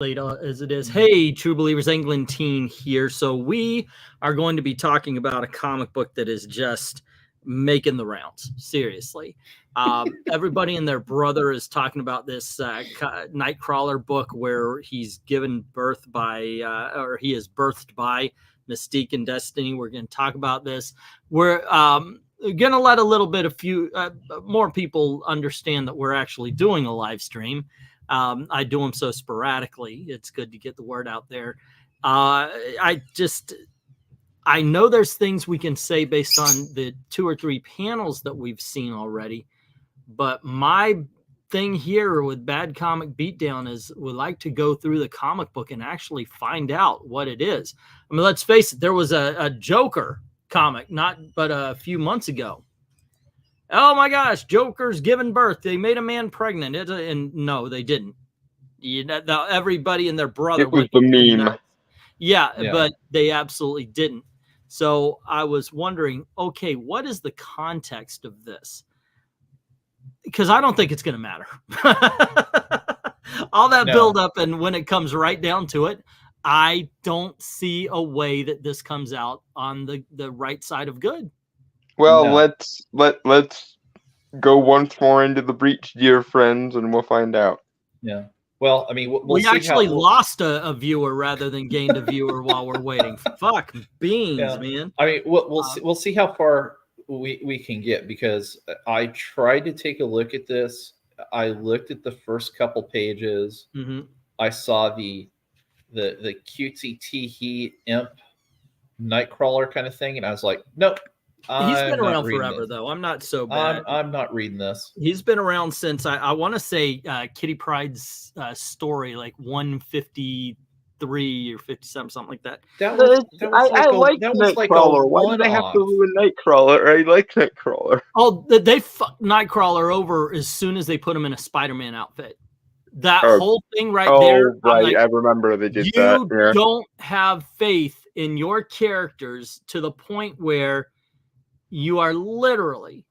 late as it is. Hey, True Believers, England Teen here. So we are going to be talking about a comic book that is just making the rounds. Seriously, everybody and their brother is talking about this Nightcrawler book where he's given birth by, or he is birthed by Mystique and Destiny. We're going to talk about this. We're going to let a little bit of more people understand that we're actually doing a live stream. I do them so sporadically. It's good to get the word out there. I know there's things we can say based on the 2 or 3 panels that we've seen already, but my thing here with Bad Comic Beatdown is we like to go through the comic book and actually find out what it is. I mean, let's face it, there was a Joker comic but a few months ago. Oh my gosh, Joker's given birth. They made a man pregnant. And no, they didn't. Everybody and their brother. It was the meme. Yeah, but they absolutely didn't. So I was wondering, okay, what is the context of this? Because I don't think it's going to matter. All that build up, and when it comes right down to it, I don't see a way that this comes out on the right side of good. Well, let's go once more into the breach, dear friends, and we'll find out. Yeah. Well, I mean, we actually lost a viewer rather than gained a viewer while we're waiting. Fuck beans, man. I mean, we'll see how far we can get, because I tried to take a look at this. I looked at the first couple pages. Mm-hmm. I saw the cutesy tee imp Nightcrawler kind of thing, and I was like, nope. He's been around forever, though. I'm not so bad. I'm not reading this. He's been around since I want to say Kitty Pryde's story, like 153 or 57, something like that. I like Nightcrawler. Why do they have to ruin Nightcrawler? I like Nightcrawler. Oh, they fucked Nightcrawler over as soon as they put him in a Spider-Man outfit. That whole thing right there. Right. Like, I remember they did that. You don't have faith in your characters to the point where you are literally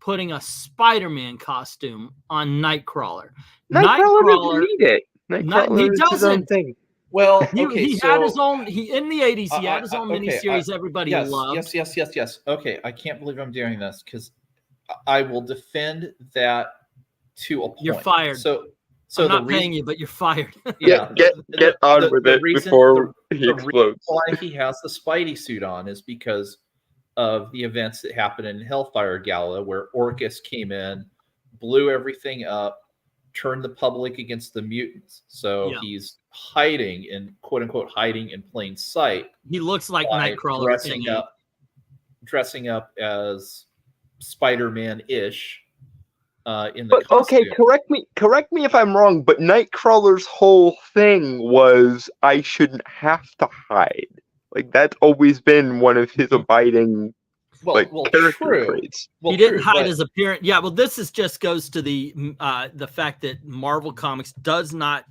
putting a Spider-Man costume on Nightcrawler. Nightcrawler doesn't need it. Nightcrawler he doesn't. Thing. Well, he had his own. In the 80s, he had his own miniseries. Everybody loved. Yes. Okay, I can't believe I'm doing this, because I will defend that to a point. You're fired. So I'm not paying you, but you're fired. Yeah, get on with it before he explodes. Why he has the Spidey suit on is because of the events that happened in Hellfire Gala, where Orcus came in, blew everything up, turned the public against the mutants. So he's hiding in hiding in plain sight. He looks like Nightcrawler dressing up as Spider-Man-ish in the costume. Okay, correct me if I'm wrong, but Nightcrawler's whole thing was I shouldn't have to hide. Like, that's always been one of his abiding character traits. He didn't hide his appearance. Yeah, well, this just goes to the fact that Marvel Comics does not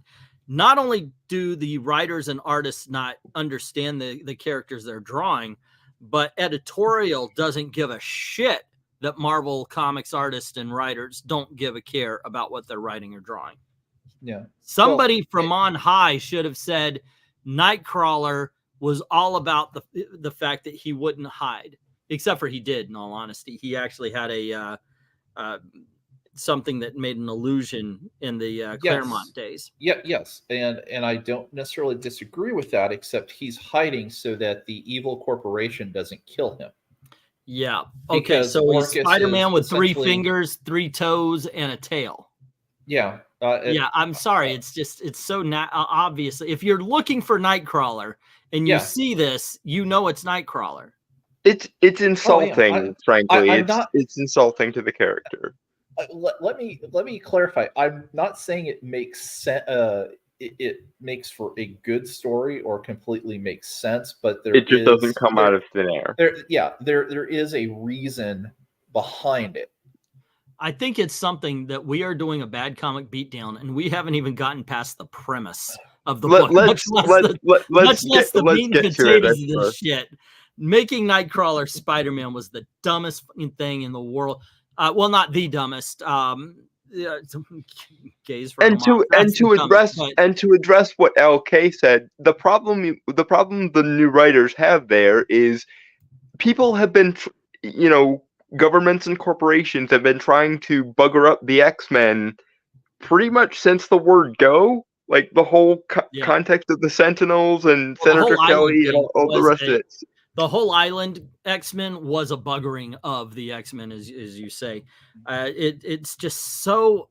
only do the writers and artists not understand the characters they're drawing, but editorial doesn't give a shit that Marvel Comics artists and writers don't give a care about what they're writing or drawing. Yeah. Somebody from on high should have said Nightcrawler was all about the fact that he wouldn't hide, except for he did. In all honesty, he actually had a something that made an illusion in the Claremont days. Yes, and I don't necessarily disagree with that, except he's hiding so that the evil corporation doesn't kill him. Yeah. Okay. So he's Spider-Man with 3 fingers, 3 toes, and a tail. Yeah. I'm sorry. It's so obvious. If you're looking for Nightcrawler and you see this, you know it's Nightcrawler. It's insulting, frankly. It's insulting to the character. Let me clarify. I'm not saying it makes sense. It makes for a good story or completely makes sense, but it just doesn't come out of thin air. There is a reason behind it. I think it's something that we are doing a Bad Comic Beatdown, and we haven't even gotten past the premise of the book, much less the meat and potatoes of this shit. Making Nightcrawler Spider-Man was the dumbest fucking thing in the world. Well, not the dumbest. gays and to address what LK said, the problem the new writers have there is people have been, governments and corporations have been trying to bugger up the X-Men pretty much since the word go. Like the whole context of the Sentinels and Senator Kelly and all the rest of it. The whole Island X-Men was a buggering of the X-Men, as you say. It's just so.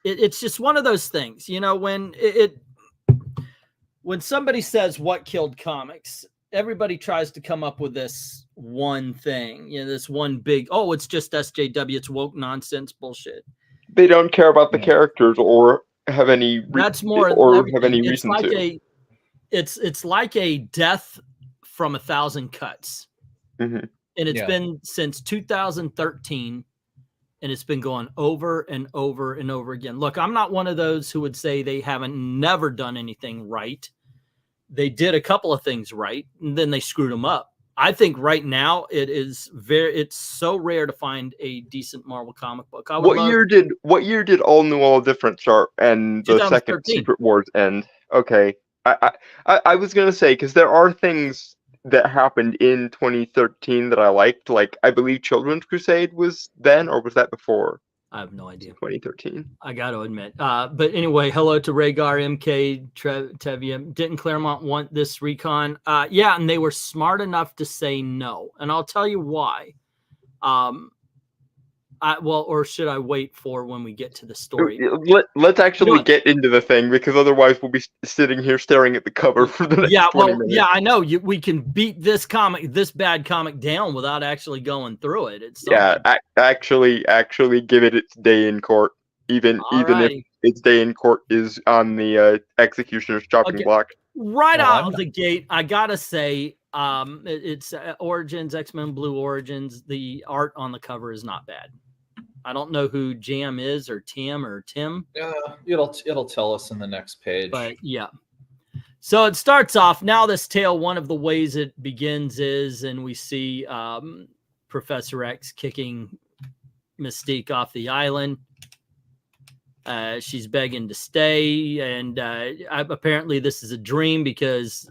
It's just one of those things, when somebody says what killed comics, everybody tries to come up with this one thing, this one big. Oh, it's just SJW. It's woke nonsense bullshit. They don't care about the characters or have any. That's more or have any reason like to. It's like a death from 1,000 cuts, mm-hmm. and it's been since 2013, and it's been going over and over and over again. Look, I'm not one of those who would say they haven't never done anything right. They did a couple of things right, and then they screwed them up. I think right now it's so rare to find a decent Marvel comic book. What year did All New All Different start and the second Secret Wars end? Okay, I was gonna say, because there are things that happened in 2013 that I liked. Like, I believe Children's Crusade was then, or was that before? I have no idea. 2013. I got to admit. But anyway, hello to Rhaegar, MK, Tevia. Didn't Claremont want this recon? Yeah, and they were smart enough to say no. And I'll tell you why. Or should I wait for when we get to the story? Let's actually get into the thing, because otherwise we'll be sitting here staring at the cover for the next 20 minutes. Yeah, I know. We can beat this bad comic down without actually going through it. Actually give it its day in court, even if its day in court is on the executioner's chopping block. Right out of the gate, I gotta say, it's Origins, X-Men Blue Origins. The art on the cover is not bad. I don't know who Jam is, or Tim. It'll tell us in the next page. But yeah. So it starts off, now this tale, one of the ways it begins is, and we see Professor X kicking Mystique off the island. She's begging to stay, and apparently this is a dream, because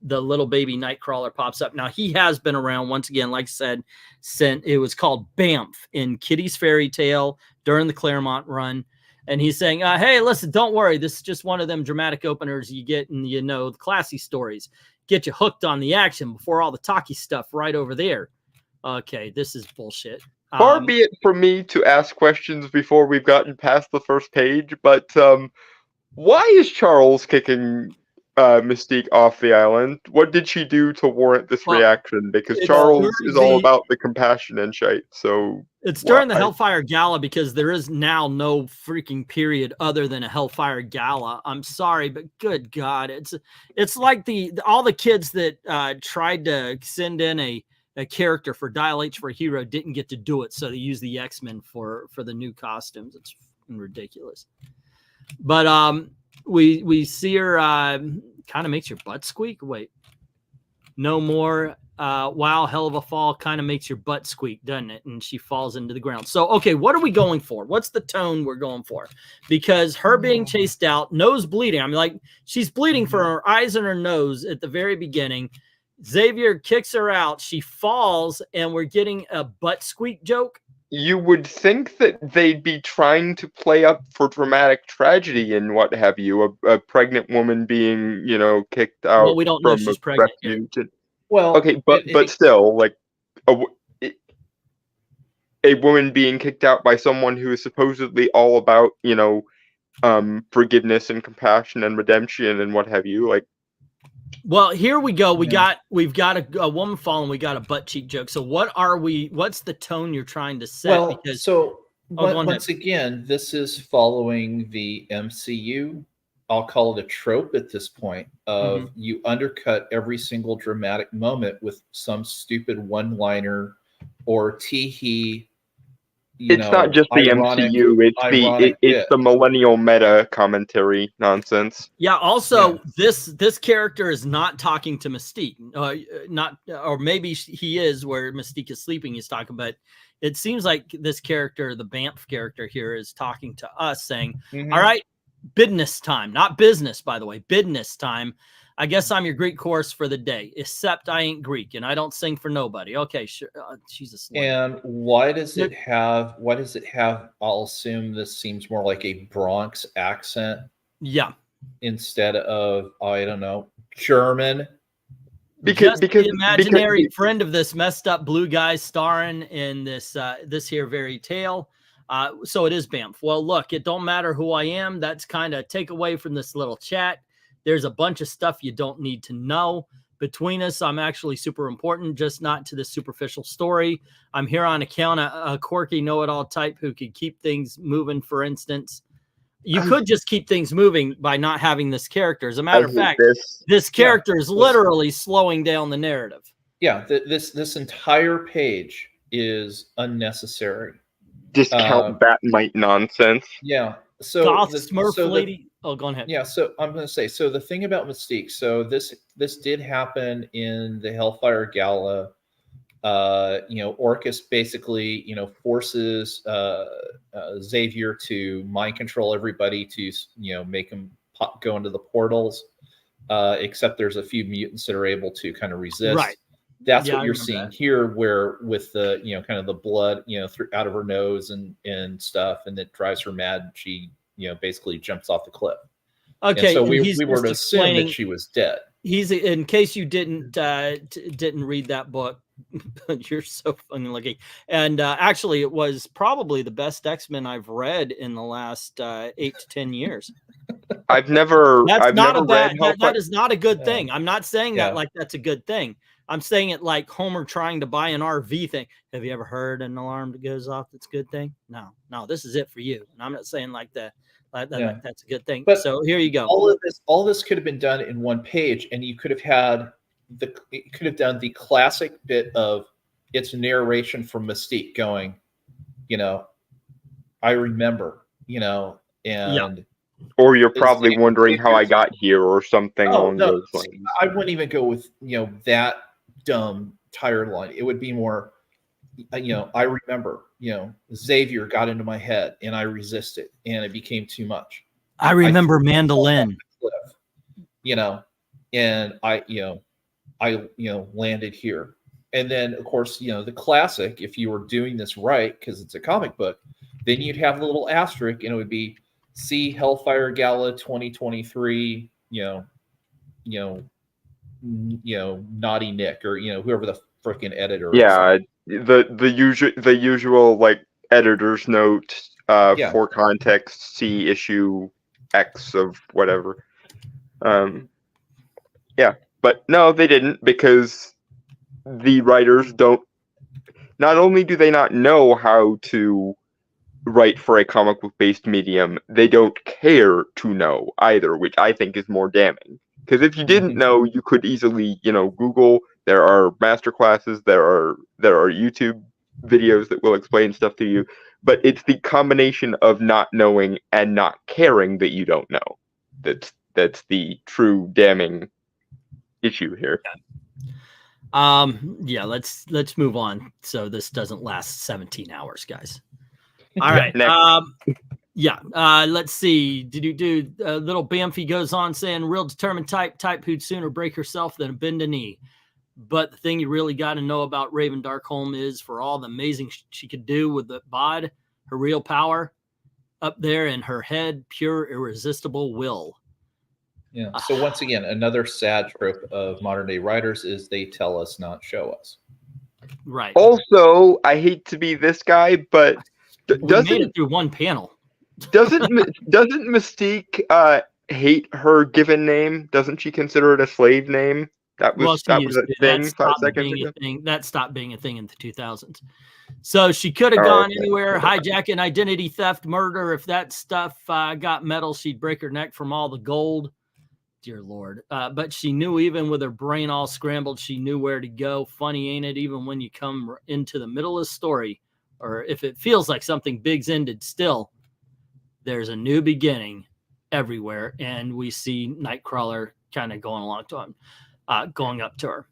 the little baby Nightcrawler pops up. Now, he has been around, once again, like I said, since it was called Bamf in Kitty's Fairy Tale during the Claremont run. And he's saying, hey, listen, don't worry. This is just one of them dramatic openers you get in, the classy stories. Get you hooked on the action before all the talky stuff right over there. Okay, this is bullshit. Far be it from me to ask questions before we've gotten past the first page, but why is Charles kicking Mystique off the island? What did she do to warrant this reaction? Because Charles is all about the compassion and shite. So it's during the Hellfire Gala, because there is now no freaking period other than a Hellfire Gala. I'm sorry, but good God, it's like all the kids that tried to send in a character for Dial H for a Hero didn't get to do it, so they use the X-Men for the new costumes. It's ridiculous. But we see her kind of makes your butt squeak. Wait, no more. Wow, hell of a fall kind of makes your butt squeak, doesn't it? And she falls into the ground. So, okay, what are we going for? What's the tone we're going for? Because her being chased out, nose bleeding. I mean, like, she's bleeding from her eyes and her nose at the very beginning. Xavier kicks her out. She falls, and we're getting a butt squeak joke. You would think that they'd be trying to play up for dramatic tragedy and what have you. A pregnant woman being, kicked out. Well, we don't know she's pregnant. Well, okay, but still, like a woman being kicked out by someone who is supposedly all about, forgiveness and compassion and redemption and what have you. Like, well, here we go. We've got a woman falling. We got a butt cheek joke. So what's the tone you're trying to set? Well, once again, this is following the MCU. I'll call it a trope at this point of you undercut every single dramatic moment with some stupid one-liner or tee-hee. It's not just the MCU. It's the millennial meta commentary nonsense. Yeah. Also, this character is not talking to Mystique. Or maybe he is, where Mystique is sleeping. He's talking, but it seems like this character, the Banff character here, is talking to us saying, Mhm. all right, business time, not business, by the way, business time. I guess I'm your Greek chorus for the day, except I ain't Greek and I don't sing for nobody. Okay, sure. Jesus. And why does it have, I'll assume this seems more like a Bronx accent. Yeah. Instead of, I don't know, German. Because the imaginary friend of this messed up blue guy starring in this this here very tale. So it is Banff. Well, look, it don't matter who I am. That's kind of take away from this little chat. There's a bunch of stuff you don't need to know. Between us, I'm actually super important, just not to the superficial story. I'm here on account of a quirky know-it-all type who could keep things moving, for instance. You could just keep things moving by not having this character. As a matter of fact, this character is literally slowing down the narrative. Yeah, this entire page is unnecessary. Discount Batmite nonsense. Yeah. So Goth Smurf lady. Oh, go ahead. Yeah. So I'm going to say, so the thing about Mystique. So this did happen in the Hellfire Gala. Orcus basically, forces Xavier to mind control everybody to, make them go into the portals. Except there's a few mutants that are able to kind of resist. Right. That's what you're seeing here, where with the, kind of the blood, out of her nose and stuff, and it drives her mad. And she, basically jumps off the cliff. Okay. And so we were to assume that she was dead. He's, in case you didn't read that book, you're so funny looking. And actually, it was probably the best X-Men I've read in the last 8 to 10 years. I've never read Hellfire. That is not a good thing. I'm not saying that like that's a good thing. I'm saying it like Homer trying to buy an RV thing. Have you ever heard an alarm that goes off that's a good thing? No, this is it for you. And I'm not saying like that. Like that's a good thing. But so here you go. All this could have been done in one page, and you could have had done the classic bit of its narration from Mystique going, I remember, and or you're probably wondering how I got here or something along those lines. I wouldn't even go with that dumb tired line. It would be more, I remember, Xavier got into my head and I resisted and it became too much. I remember mandolin, and I landed here. And then of course, the classic, if you were doing this right, because it's a comic book, then you'd have a little asterisk and it would be, see Hellfire Gala 2023, Naughty Nick, or whoever the freaking editor is. The usual like editor's note for context, see issue X of whatever. But no, they didn't, because the writers don't, not only do they not know how to write for a comic book based medium, they don't care to know either, which I think is more damning. Because if you didn't know, you could easily, Google. There are master classes, there are YouTube videos that will explain stuff to you. But it's the combination of not knowing and not caring that you don't know that's the true damning issue here. Let's move on so this doesn't last 17 hours, guys. All right. Let's see. Little Bamfy goes on saying, real determined type who'd sooner break herself than bend a knee. But the thing you really got to know about Raven Darkholm is, for all the amazing she could do with the bod, her real power up there in her head, pure irresistible will. Yeah. So once again, another sad trope of modern day writers is they tell us, not show us. Right. Also, I hate to be this guy, but we made it through one panel. Doesn't Mystique hate her given name? Doesn't she consider it a slave name? That was a thing 5 seconds ago. That stopped being a thing in the 2000s. So she could have gone anywhere, hijacking, identity theft, murder. If that stuff got metal, she'd break her neck from all the gold. Dear Lord. But she knew, even with her brain all scrambled, she knew where to go. Funny, ain't it? Even when you come into the middle of the story, or if it feels like something big's ended, still, there's a new beginning everywhere. And we see Nightcrawler kind of going along to him, going up to her.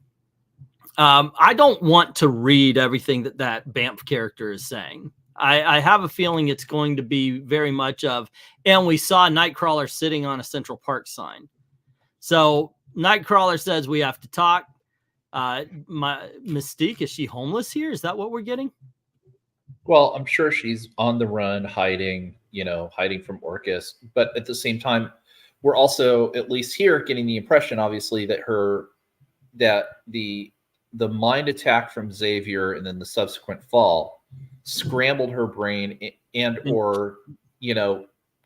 I don't want to read everything that Banff character is saying. I have a feeling it's going to be very much of, and we saw Nightcrawler sitting on a Central Park sign. So Nightcrawler says we have to talk. My Mystique, is she homeless here? Is that what we're getting? Well, I'm sure she's on the run, hiding from Orcus. But at the same time, we're also, at least here, getting the impression, obviously, that the mind attack from Xavier and then the subsequent fall scrambled her brain or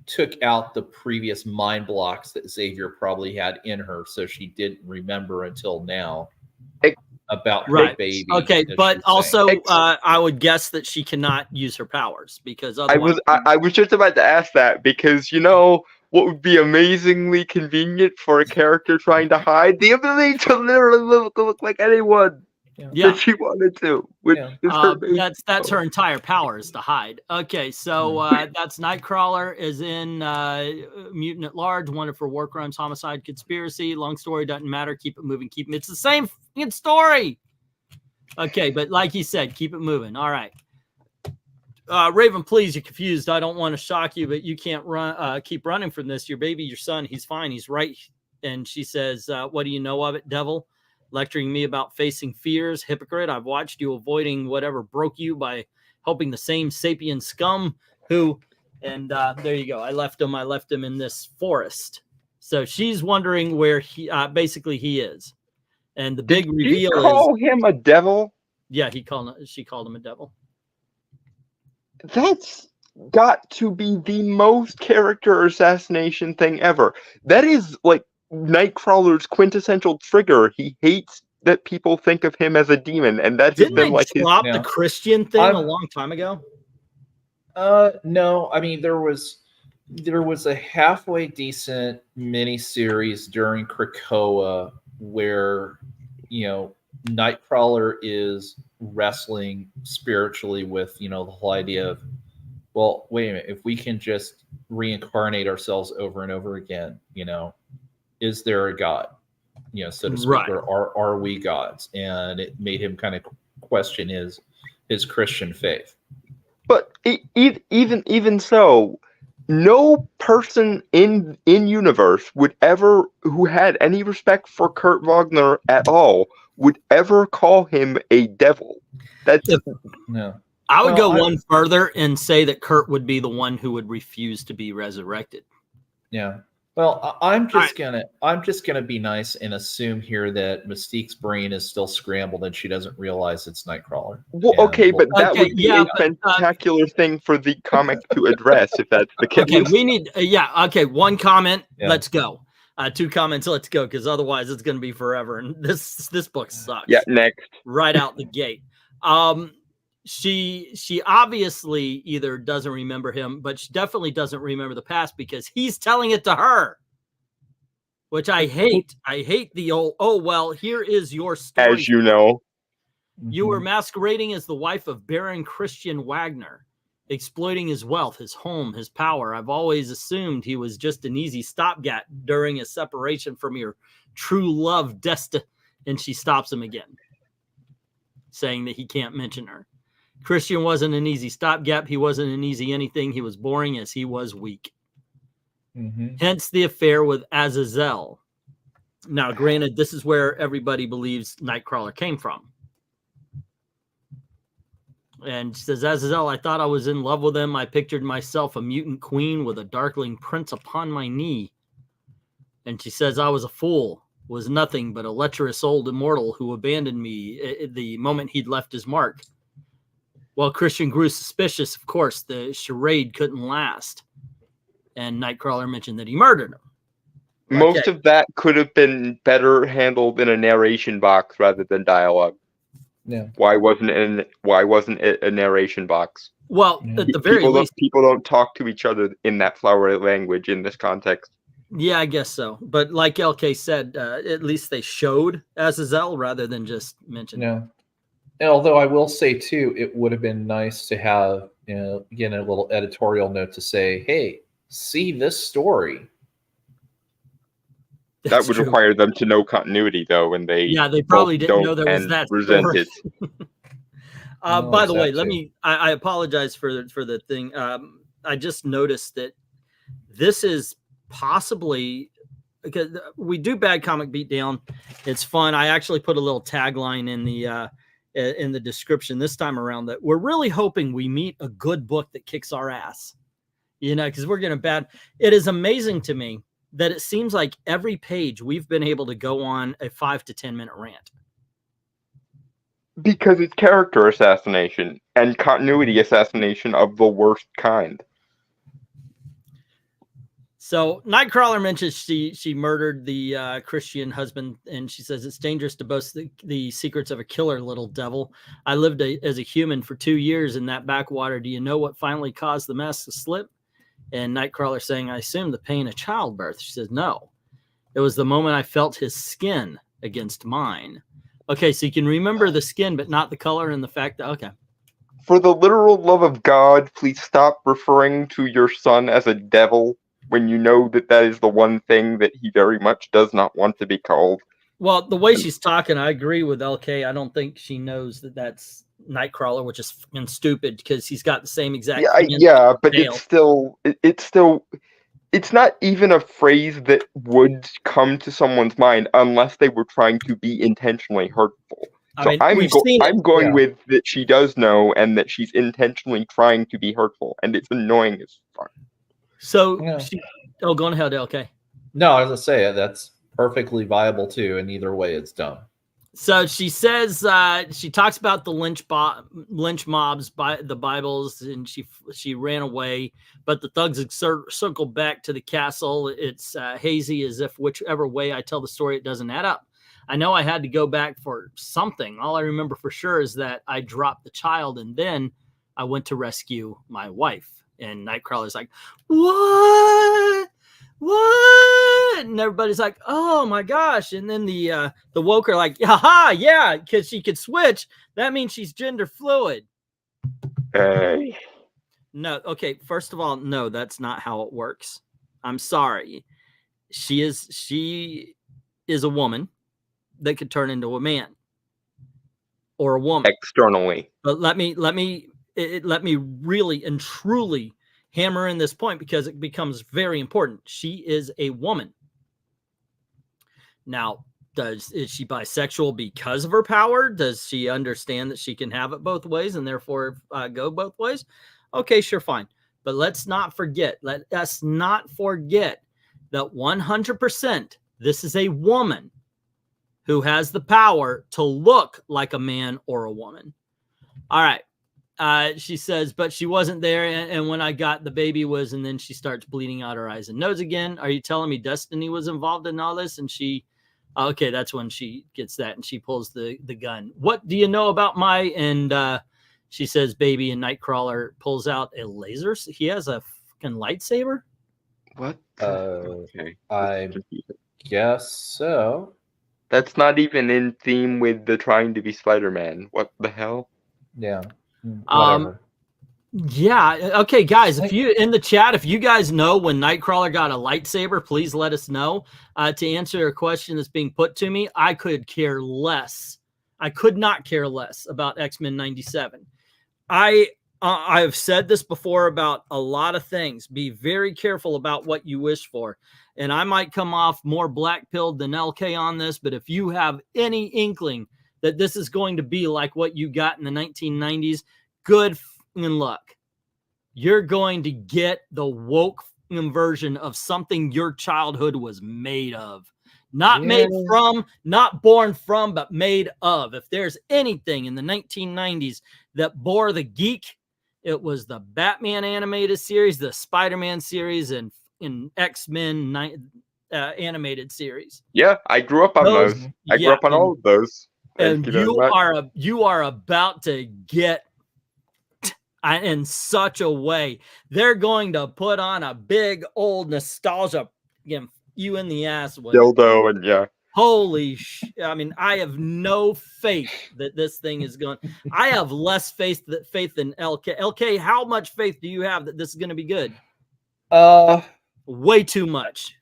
took out the previous mind blocks that Xavier probably had in her, so she didn't remember until now about her baby. Okay, but also I would guess that she cannot use her powers because otherwise I was just about to ask that, because what would be amazingly convenient for a character trying to hide? The ability to literally look like anyone. That she wanted to. That's her entire power, is to hide. Okay, so that's Nightcrawler is in Mutant at Large, wanted for war crimes, homicide, conspiracy. Long story, doesn't matter. Keep it moving. It's the same story. Okay, but like he said, keep it moving. All right. Raven, please, you're confused. I don't want to shock you, but you can't keep running from this. Your baby, your son, he's fine. He's right. And she says, what do you know of it, devil? Lecturing me about facing fears, hypocrite. I've watched you avoiding whatever broke you by helping the same sapien scum who, and there you go. I left him in this forest. So she's wondering where he is. And the big reveal is, call him a devil? Yeah, she called him a devil. That's got to be the most character assassination thing ever. That is like Nightcrawler's quintessential trigger. He hates that people think of him as a demon, and that's Didn't been like drop the Christian thing a long time ago? No. I mean, there was a halfway decent miniseries during Krakoa where Nightcrawler is wrestling spiritually with the whole idea of, well, wait a minute, if we can just reincarnate ourselves over and over again, is there a God, so to speak, right, or are we gods? And it made him kind of question his Christian faith. But even so, no person in universe who had any respect for Kurt Wagner at all would ever call him a devil. That's no. I would go one further and say that Kurt would be the one who would refuse to be resurrected. Yeah. Well, I'm just gonna be nice and assume here that Mystique's brain is still scrambled and she doesn't realize it's Nightcrawler. Well, but that would be a spectacular thing for the comic to address if that's the case. Okay, we need one comment. Yeah. Let's go. 2 comments. Let's go, because otherwise it's going to be forever. And this book sucks. Yeah, next. Right out the gate. She obviously either doesn't remember him, but she definitely doesn't remember the past because he's telling it to her, which I hate. I hate the old, oh, well, here is your story. As you know. You were masquerading as the wife of Baron Christian Wagner, exploiting his wealth, his home, his power. I've always assumed he was just an easy stopgap during a separation from your true love, and she stops him again, saying that he can't mention her. Christian wasn't an easy stopgap. He wasn't an easy anything. He was boring as he was weak. Mm-hmm. Hence the affair with Azazel. Now, granted, this is where everybody believes Nightcrawler came from. And she says, Azazel, I thought I was in love with him. I pictured myself a mutant queen with a darkling prince upon my knee. And she says, I was a fool, was nothing but a lecherous old immortal who abandoned me the moment he'd left his mark. Well, Christian grew suspicious. Of course, the charade couldn't last. And Nightcrawler mentioned that he murdered him. Most of that could have been better handled in a narration box rather than dialogue. Yeah. Why wasn't it a narration box? Well, at the very least, people don't talk to each other in that flowery language in this context. Yeah, I guess so. But like LK said, at least they showed Azazel rather than just mentioned. Yeah. And although I will say too, it would have been nice to have, again, a little editorial note to say, "Hey, see this story." That would require them to know continuity, though, and they probably didn't know don't there was and that resent story. it. By the way, I apologize for the thing. I just noticed that this is possibly, because we do Bad Comic Beatdown. It's fun. I actually put a little tagline in the description this time around that we're really hoping we meet a good book that kicks our ass, because we're getting bad. It is amazing to me that it seems like every page we've been able to go on a 5 to 10 minute rant. Because it's character assassination and continuity assassination of the worst kind. So Nightcrawler mentions she murdered the Christian husband, and she says it's dangerous to boast the secrets of a killer, little devil. I lived as a human for 2 years in that backwater. Do you know what finally caused the mask to slip? And Nightcrawler saying, I assume the pain of childbirth. She says, no. It was the moment I felt his skin against mine. Okay, so you can remember the skin, but not the color and the fact that, okay. For the literal love of God, please stop referring to your son as a devil when you know that is the one thing that he very much does not want to be called. Well, the way she's talking, I agree with LK. I don't think she knows that that's Nightcrawler, which is fucking stupid because he's got the same exact. Yeah, but it's still, it's not even a phrase that would come to someone's mind unless they were trying to be intentionally hurtful. So I'm going with that she does know and that she's intentionally trying to be hurtful, and it's annoying as fuck. So, go on ahead, LK. No, I was gonna say that's perfectly viable too, and either way, it's dumb. So she says she talks about the lynch mobs by the Bibles, and she ran away, but the thugs circled back to the castle. It's hazy as if whichever way I tell the story, it doesn't add up. I know I had to go back for something. All I remember for sure is that I dropped the child, and then I went to rescue my wife. And Nightcrawler's like, what? And everybody's like, oh my gosh. And then the woke are like, haha, yeah, because she could switch. That means she's gender fluid. Hey. No, okay. First of all, no, that's not how it works. I'm sorry. She is a woman that could turn into a man or a woman externally. But let me really and truly hammer in this point because it becomes very important. She is a woman. Now, is she bisexual because of her power? Does she understand that she can have it both ways and therefore go both ways? Okay, sure, fine. But let us not forget that 100% this is a woman who has the power to look like a man or a woman. All right. She says, but she wasn't there. And when I got the baby was, and then she starts bleeding out her eyes and nose again. Are you telling me Destiny was involved in all this? And okay, that's when she gets that and she pulls the gun. What do you know about and she says, baby, and Nightcrawler pulls out a laser. He has a fucking lightsaber. What? Okay. I guess so. That's not even in theme with the trying to be Spider-Man. What the hell? Yeah. Yeah. Okay, guys, if you in the chat, if you guys know when Nightcrawler got a lightsaber, please let us know. To answer a question that's being put to me, I could care less. I could not care less about X-Men 97. I've said this before about a lot of things. Be very careful about what you wish for. And I might come off more black-pilled than LK on this, but if you have any inkling that this is going to be like what you got in the 1990s, good luck. You're going to get the woke version of something your childhood was made of. Not made from, not born from, but made of. If there's anything in the 1990s that bore the geek, it was the Batman animated series, the Spider-Man series, and in X-Men animated series. Yeah, I grew up on those. I grew up on all of those. And you are about to get in such a way. They're going to put on a big old nostalgia, you in the ass with dildo, and yeah. Holy I mean, I have no faith that this thing is going. I have less faith than LK. LK, how much faith do you have that this is going to be good? Way too much.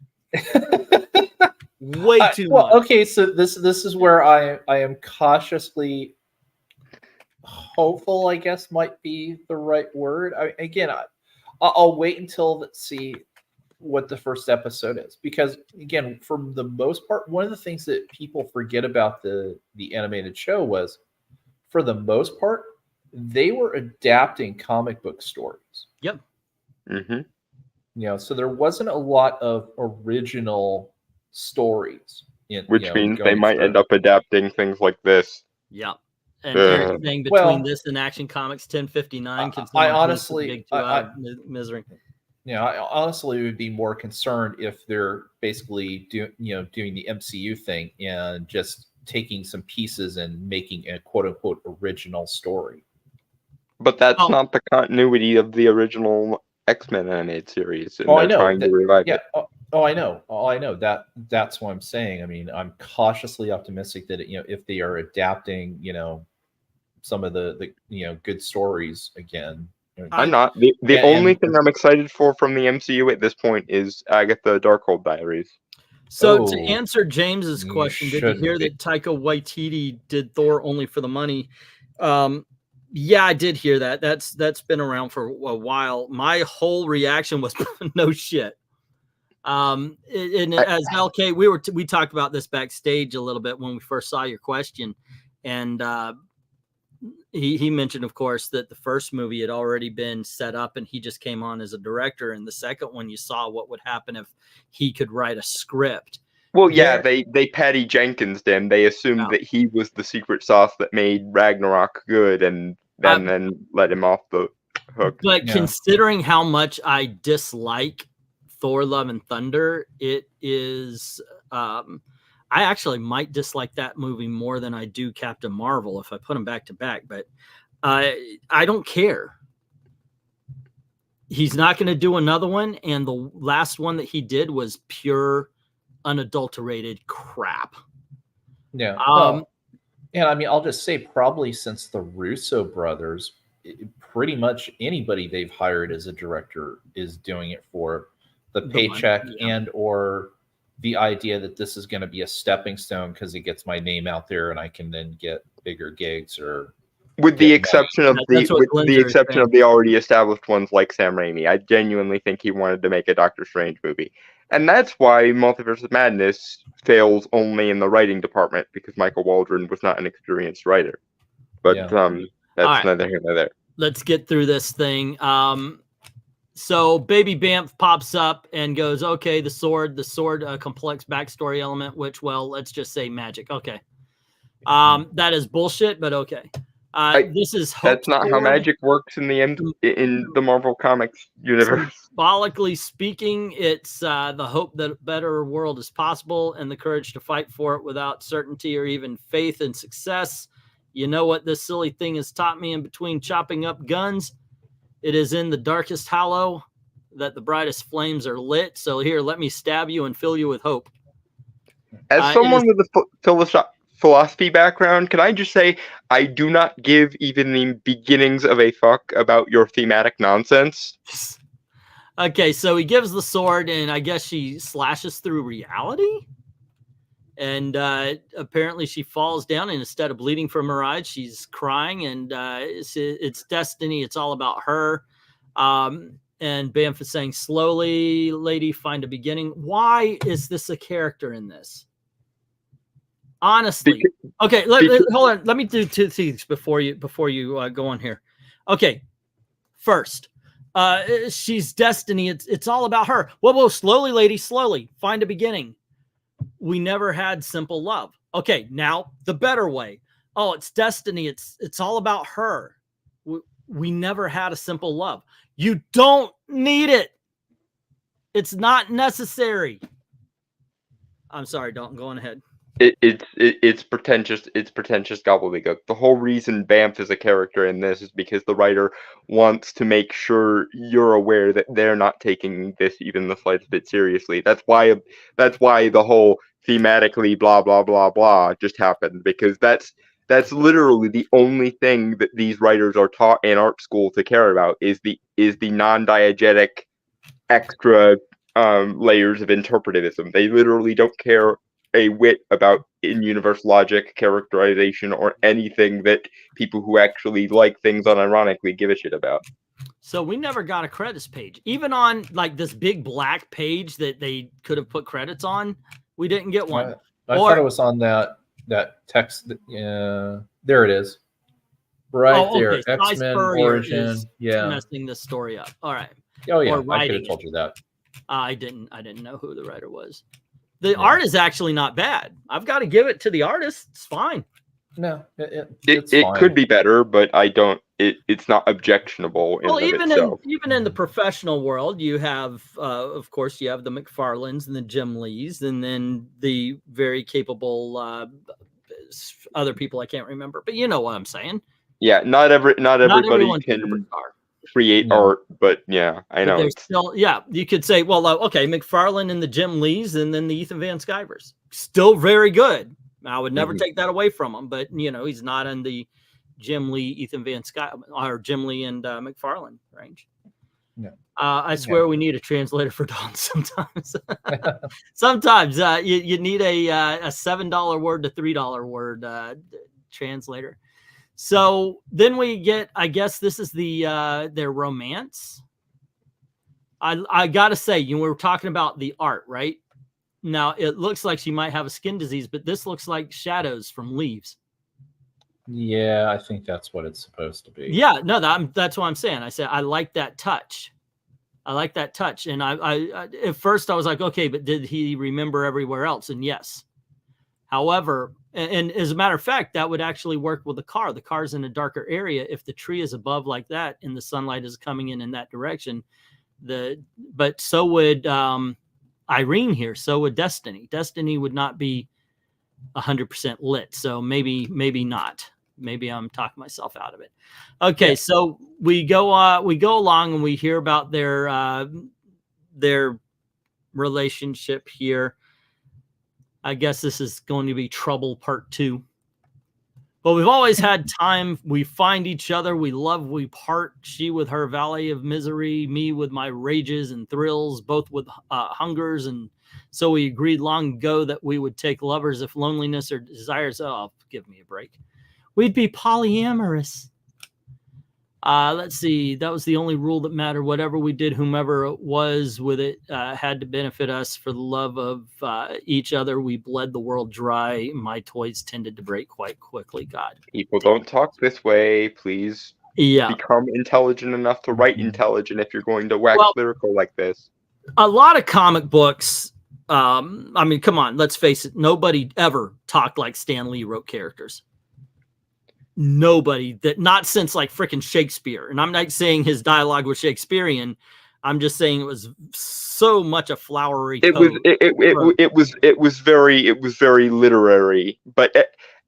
way too much. Okay, so this is where I am cautiously hopeful, I guess might be the right word. I'll wait until see what the first episode is, because again, for the most part, one of the things that people forget about the animated show was, for the most part, they were adapting comic book stories. Yep. Mm-hmm. So there wasn't a lot of original stories. Which means they might end up adapting things like this. Yeah. And everything between this and Action Comics 1059. I honestly, big 2 misery. I honestly would be more concerned if they're basically doing the MCU thing and just taking some pieces and making a quote unquote original story. But that's not the continuity of the original X-Men animated series, and I know. Trying to revive it. I know. That's what I'm saying. I mean, I'm cautiously optimistic that if they are adapting, some of the good stories again. I'm not. The only thing I'm excited for from the MCU at this point is Agatha Darkhold Diaries. So to answer James's question, did you hear that Taika Waititi did Thor only for the money? Yeah, I did hear that. That's been around for a while. My whole reaction was no shit. And as LK, we talked about this backstage a little bit when we first saw your question, and he mentioned, of course, that the first movie had already been set up and he just came on as a director. And the second one, you saw what would happen if he could write a script. Well, yeah, they Patty Jenkins him. They assumed that he was the secret sauce that made Ragnarok good, and then let him off the hook. But considering how much I dislike Thor: Love and Thunder, it is I actually might dislike that movie more than I do Captain Marvel if I put them back to back, but I don't care. He's not going to do another one, and the last one that he did was pure, unadulterated crap. Yeah. And I mean, I'll just say, probably since the Russo brothers, pretty much anybody they've hired as a director is doing it for the paycheck and or the idea that this is going to be a stepping stone because it gets my name out there and I can then get bigger gigs. Or with the exception of the already established ones like Sam Raimi, I genuinely think he wanted to make a Doctor Strange movie, and that's why Multiverse of Madness fails only in the writing department, because Michael Waldron was not an experienced writer. But that's neither here nor there. Let's get through this thing. So Baby Bamf pops up and goes, okay, the sword, complex backstory element, which, well, let's just say magic. Okay. That is bullshit, but okay. That's not how magic works in the Marvel Comics universe. Symbolically speaking, it's the hope that a better world is possible and the courage to fight for it without certainty or even faith in success. You know what this silly thing has taught me in between chopping up guns? It is in the darkest hollow that the brightest flames are lit. So here, let me stab you and fill you with hope. As someone with a philosophy background, can I just say I do not give even the beginnings of a fuck about your thematic nonsense? Okay, so he gives the sword, and I guess she slashes through reality. And apparently she falls down, and instead of bleeding from her eyes, she's crying, and it's destiny. It's all about her. And Bamf is saying, slowly, lady, find a beginning. Why is this a character in this? Honestly. Okay, hold on. Let me do two things before you go on here. Okay, first, she's destiny. It's all about her. Whoa, slowly, lady, slowly, find a beginning. We never had simple love. Okay, now the better way. Oh, it's destiny. It's all about her. We never had a simple love. You don't need it. It's not necessary. I'm sorry, Dalton. Go on ahead. It's pretentious. It's pretentious gobbledygook. The whole reason Bamf is a character in this is because the writer wants to make sure you're aware that they're not taking this even the slightest bit seriously. That's why the whole thematically blah blah blah blah just happened, because that's literally the only thing that these writers are taught in art school to care about is the non-diegetic extra layers of interpretivism. They literally don't care a whit about in-universe logic, characterization, or anything that people who actually like things unironically give a shit about. So we never got a credits page. Even on like this big black page that they could have put credits on, we didn't get one. I thought it was on that text. There it is. Right there. X-Men Origin. Yeah. Messing this story up. All right. Oh yeah. I could have told you that. I didn't know who the writer was. The art is actually not bad. I've got to give it to the artist. It's fine. No, it could be better, but I don't. It's not objectionable. Even in the professional world, you have, of course, you have the McFarlanes and the Jim Lees, and then the very capable other people I can't remember. But you know what I'm saying. Yeah, not everybody can create art, but yeah, I know. Still, you could say, well, okay, McFarlane and the Jim Lees, and then the Ethan Van Skyvers, still very good. I would never take that away from him, but he's not in the Jim Lee, Ethan Van Sky, or Jim Lee and McFarlane range. No. I swear we need a translator for Dawn sometimes. Sometimes you need a $7 word to $3 word translator. So then we get, I guess this is their romance. I gotta say, we were talking about the art, right? Now it looks like she might have a skin disease, but this looks like shadows from leaves. Yeah, I think that's what it's supposed to be. Yeah, no, that's what I'm saying. I said I like that touch. And I at first I was like, okay, but did he remember everywhere else? And yes. However, and as a matter of fact, that would actually work with the car. The car's in a darker area. If the tree is above like that and the sunlight is coming in that direction, but so would Irene here. So would Destiny. Destiny would not be 100% lit. So maybe not. Maybe I'm talking myself out of it. Okay, yeah. So we go along and we hear about their relationship here. I guess this is going to be Trouble Part 2. But we've always had time. We find each other. We love, we part. She with her valley of misery, me with my rages and thrills, both with hungers. And so we agreed long ago that we would take lovers if loneliness or desires. Oh, give me a break. We'd be polyamorous. Let's see. That was the only rule that mattered. Whatever we did, whomever it was with it, had to benefit us. For the love of each other, we bled the world dry. My toys tended to break quite quickly. God. People don't talk this way. Please become intelligent enough to write intelligent if you're going to wax lyrical like this. A lot of comic books, I mean, come on, let's face it. Nobody ever talked like Stan Lee wrote characters. Nobody, that not since like freaking Shakespeare. And I'm not saying his dialogue was Shakespearean. I'm just saying it was so much a flowery. It was very literary. But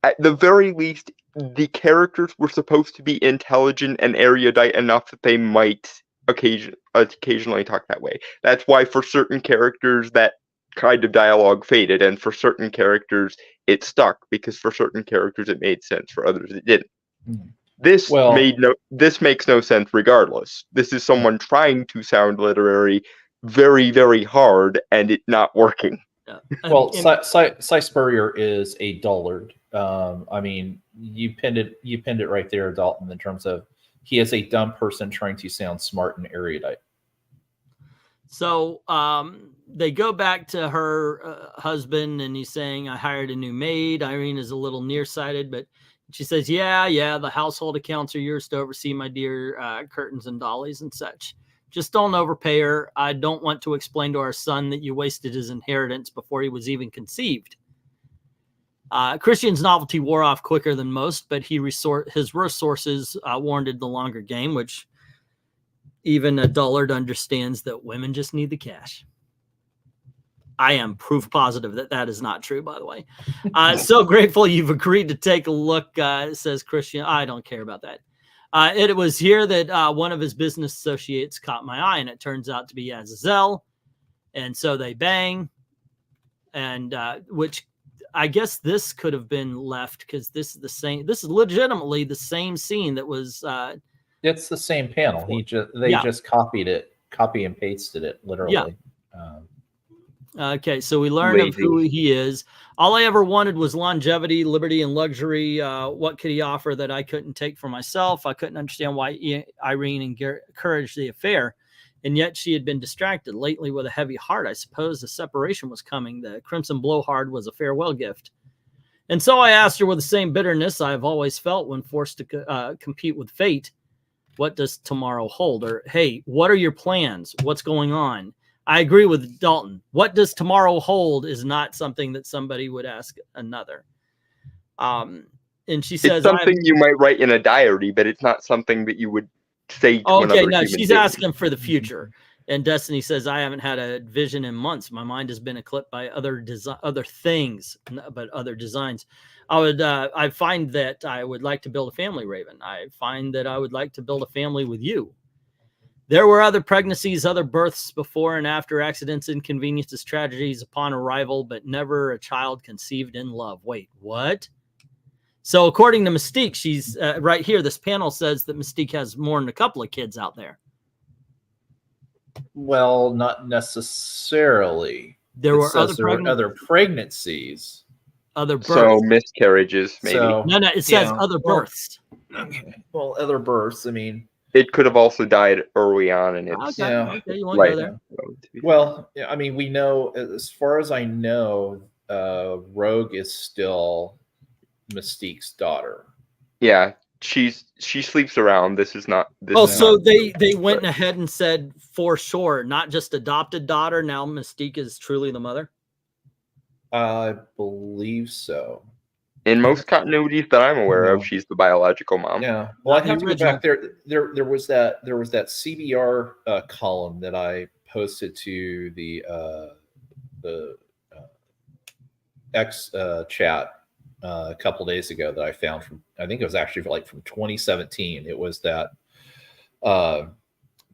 at the very least, the characters were supposed to be intelligent and erudite enough that they might occasionally talk that way. That's why for certain characters that kind of dialogue faded, and for certain characters it stuck, because for certain characters it made sense, for others it didn't. This makes no sense regardless. This is someone trying to sound literary very, very hard and it not working. Well, Cy Spurrier is a dullard. I mean, you pinned it right there, Dalton, in terms of he is a dumb person trying to sound smart and erudite. So they go back to her husband, and he's saying, I hired a new maid. Irene is a little nearsighted, but she says, yeah, the household accounts are yours to oversee, my dear, curtains and dollies and such. Just don't overpay her. I don't want to explain to our son that you wasted his inheritance before he was even conceived. Christian's novelty wore off quicker than most, but his resources warranted the longer game, which even a dullard understands that women just need the cash. I am proof positive that is not true, by the way. So grateful you've agreed to take a look, says Christian. I don't care about that. It was here that one of his business associates caught my eye, and it turns out to be Azazel. And so they bang, and which I guess this could have been left because this is the same. This is legitimately the same scene that was. It's the same panel. They just copy and pasted it literally. Yeah. Okay, so we learned of who he is. All I ever wanted was longevity, liberty, and luxury. What could he offer that I couldn't take for myself? I couldn't understand why Irene encouraged the affair, and yet she had been distracted lately with a heavy heart. I suppose the separation was coming. The crimson blowhard was a farewell gift. And so I asked her with the same bitterness I've always felt when forced to compete with fate. What does tomorrow hold? Or, hey, what are your plans? What's going on? I agree with Dalton. What does tomorrow hold is not something that somebody would ask another. And she says, it's something you might write in a diary, but it's not something that you would say to another human being. She's asking for the future. And Destiny says, I haven't had a vision in months. My mind has been eclipsed by other things, but other designs. I find that I would like to build a family, Raven. I find that I would like to build a family with you. There were other pregnancies, other births before and after, accidents, inconveniences, tragedies upon arrival, but never a child conceived in love. Wait, what? So according to Mystique, she's right here. This panel says that Mystique has more than a couple of kids out there. Well, not necessarily. There were other pregnancies. Other births. So miscarriages, maybe. No, it says other births. Okay. Well, other births, I mean. It could have also died early on in its okay, you want to go there? Well, I mean, we know, as far as I know, Rogue is still Mystique's daughter. Yeah, she sleeps around. This is not. So they went ahead and said for sure, not just adopted daughter. Now Mystique is truly the mother. I believe so. In most continuities that I'm aware of, she's the biological mom. Yeah. Well, I have to go back there. There was that CBR column that I posted to the X chat a couple days ago that I found from, I think it was actually from 2017. It was that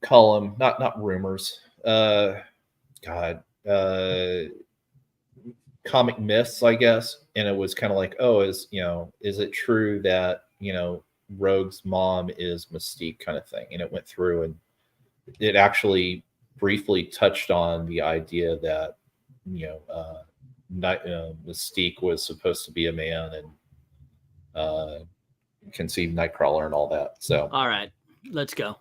column, not rumors. Comic myths, I guess. And it was kind of like, is it true that, Rogue's mom is Mystique, kind of thing. And it went through and it actually briefly touched on the idea that, Mystique was supposed to be a man and conceived Nightcrawler and all that. So, all right, let's go.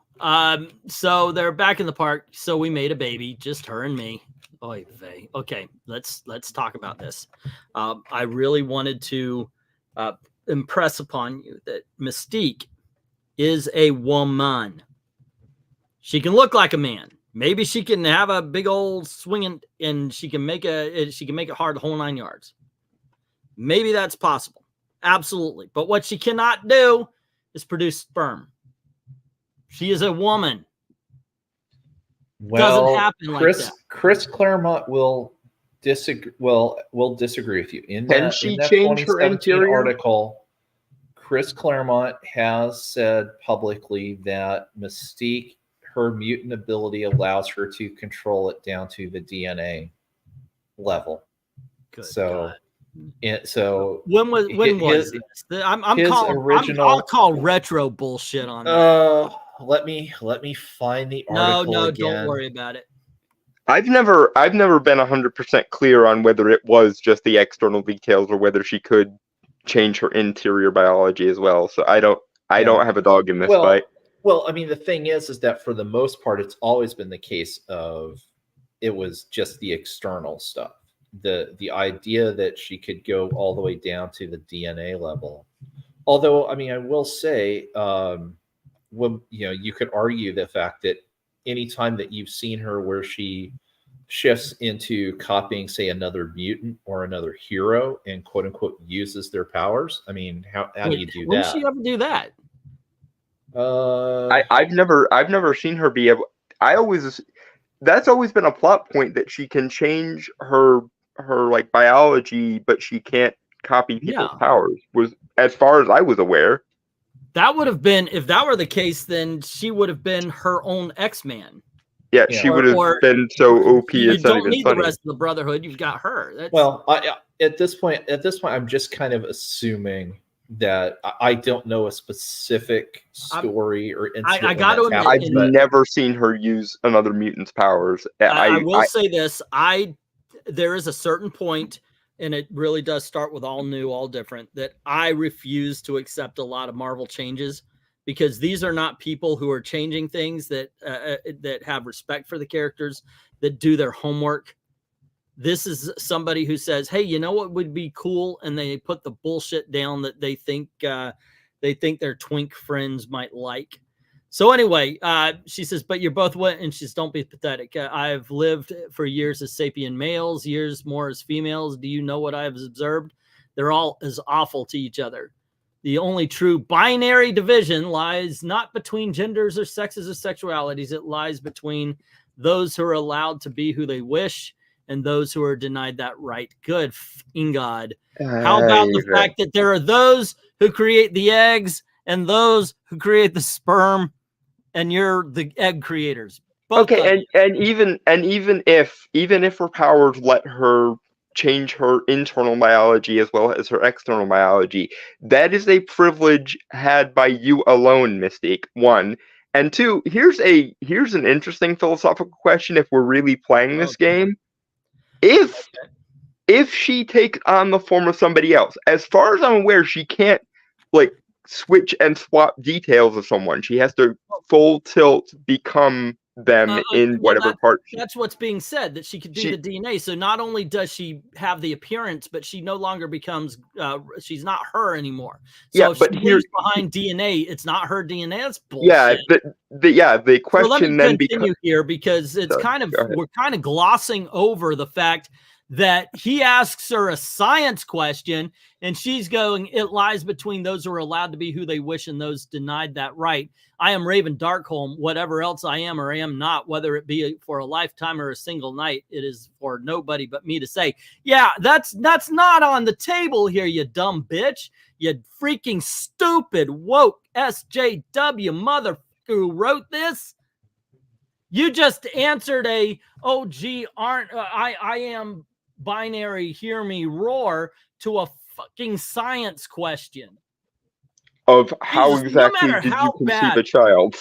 So they're back in the park. So we made a baby, just her and me. Oy vey. Okay, let's talk about this. I really wanted to impress upon you that Mystique is a woman. She can look like a man. Maybe she can have a big old swinging, and she can make it hard the whole 9 yards. Maybe that's possible. Absolutely. But what she cannot do is produce sperm. She is a woman. Well, doesn't happen like that. Chris Claremont will disagree. Will disagree with you. Can she change her interior article? Chris Claremont has said publicly that Mystique, her mutant ability allows her to control it down to the DNA level. Good so, God. When was this? I'll call retro bullshit on that. Let me find the article. No, again. Don't worry about it. I've never been 100% clear on whether it was just the external details or whether she could change her interior biology as well. So I don't have a dog in this fight. Well, I mean, the thing is that for the most part, it's always been the case of it was just the external stuff. The idea that she could go all the way down to the DNA level. Although, I mean, I will say, when you could argue the fact that anytime that you've seen her where she shifts into copying, say, another mutant or another hero and quote unquote uses their powers. I mean, how do you do that? When did she ever do that? I've never seen her be able. That's always been a plot point that she can change her like biology, but she can't copy people's powers. Was as far as I was aware. That would have been, if that were the case, then she would have been her own X-Man. Yeah, she would have been so OP. You don't need the rest of the Brotherhood. You've got her. Well, at this point, I'm just kind of assuming that I don't know a specific story or incident. I got to admit, I've never seen her use another mutant's powers. I will say this: there is a certain point, and it really does start with all new, all different, that I refuse to accept a lot of Marvel changes, because these are not people who are changing things that have respect for the characters, that do their homework. This is somebody who says, hey, you know what would be cool? And they put the bullshit down that they think their twink friends might like. So anyway, she says, but you're both what? And she says, don't be pathetic. I've lived for years as sapien males, years more as females. Do you know what I've observed? They're all as awful to each other. The only true binary division lies not between genders or sexes or sexualities. It lies between those who are allowed to be who they wish and those who are denied that right. Good God. How about the fact that there are those who create the eggs and those who create the sperm, and you're the egg creators? Both okay, and even if her powers let her change her internal biology as well as her external biology, that is a privilege had by you alone, Mystique. One. And two, here's an interesting philosophical question if we're really playing this game. If she takes on the form of somebody else, as far as I'm aware, she can't like switch and swap details of someone. She has to full tilt become them in whatever part. That's what's being said, that she could do the DNA. So not only does she have the appearance, but she no longer becomes, she's not her anymore. So if she leaves behind DNA, it's not her DNA. That's bullshit. The question so let me then continue here, because it's we're kind of glossing over the fact that he asks her a science question and she's going, it lies between those who are allowed to be who they wish and those denied that right. I am Raven Darkholm, whatever else I am or am not, whether it be for a lifetime or a single night, it is for nobody but me to say. Yeah, that's not on the table here, you dumb bitch. You freaking stupid woke SJW mother who wrote this. You just answered I am binary, hear me roar, to a fucking science question of how exactly did you conceive a child.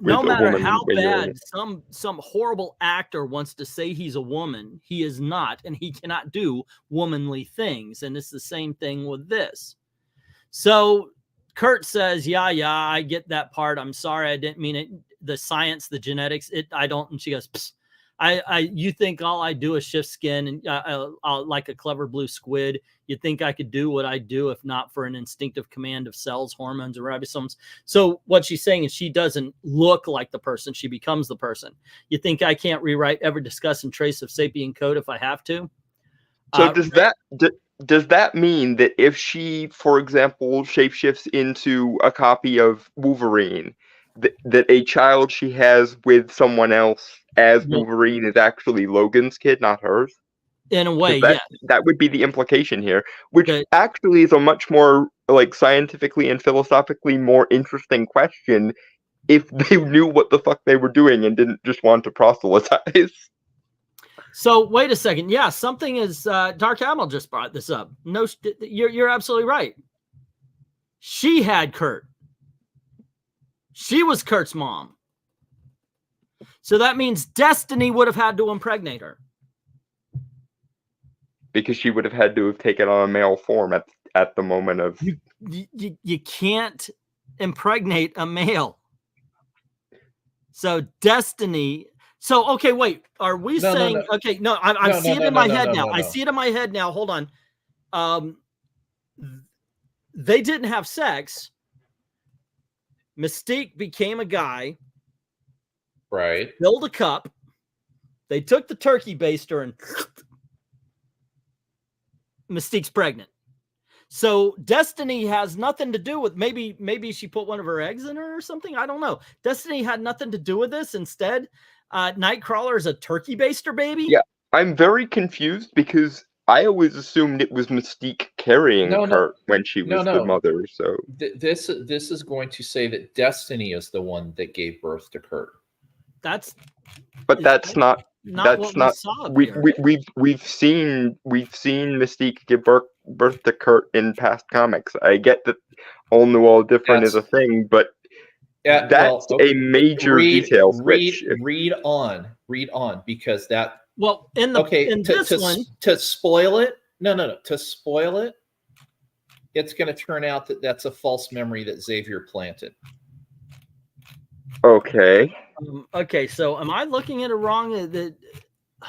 No matter how bad some horrible actor wants to say he's a woman, he is not, and he cannot do womanly things. And it's the same thing with this. So Kurt says, yeah, I get that part. I'm sorry, I didn't mean it. The science, the genetics, I don't. And she goes, psst. You think all I do is shift skin and I'll like a clever blue squid. You think I could do what I do if not for an instinctive command of cells, hormones, or ribosomes? So what she's saying is she doesn't look like the person. She becomes the person. You think I can't rewrite, ever discuss, and trace of sapien code if I have to? So does that mean that if she, for example, shapeshifts into a copy of Wolverine, that a child she has with someone else as Wolverine is actually Logan's kid, not hers? In a way, yeah. That would be the implication here, which actually is a much more like scientifically and philosophically more interesting question if they knew what the fuck they were doing and didn't just want to proselytize. So wait a second. Yeah, something is Dark Admiral just brought this up. No, you're absolutely right. She had Kurt. She was Kurt's mom. So that means Destiny would have had to impregnate her. Because she would have had to have taken on a male form at the moment of... You can't impregnate a male. So Destiny... So, okay, wait. Are we saying... No. Okay, no, I see it in my head now. I see it in my head now. Hold on. They didn't have sex. Mystique became a guy. Right. Filled a cup. They took the turkey baster and Mystique's pregnant. So Destiny has nothing to do with, maybe she put one of her eggs in her or something. I don't know. Destiny had nothing to do with this. Instead, Nightcrawler is a turkey baster baby. Yeah, I'm very confused because I always assumed it was Mystique carrying her when she was the mother. So this is going to say that Destiny is the one that gave birth to Kurt. That's not. We've seen Mystique give birth to Kurt in past comics. I get that all new, all different is a thing, but that's a major detail switch. Read on, because that Well, in this one, to spoil it, no. To spoil it, it's going to turn out that that's a false memory that Xavier planted. Okay. Okay, so am I looking at it wrong?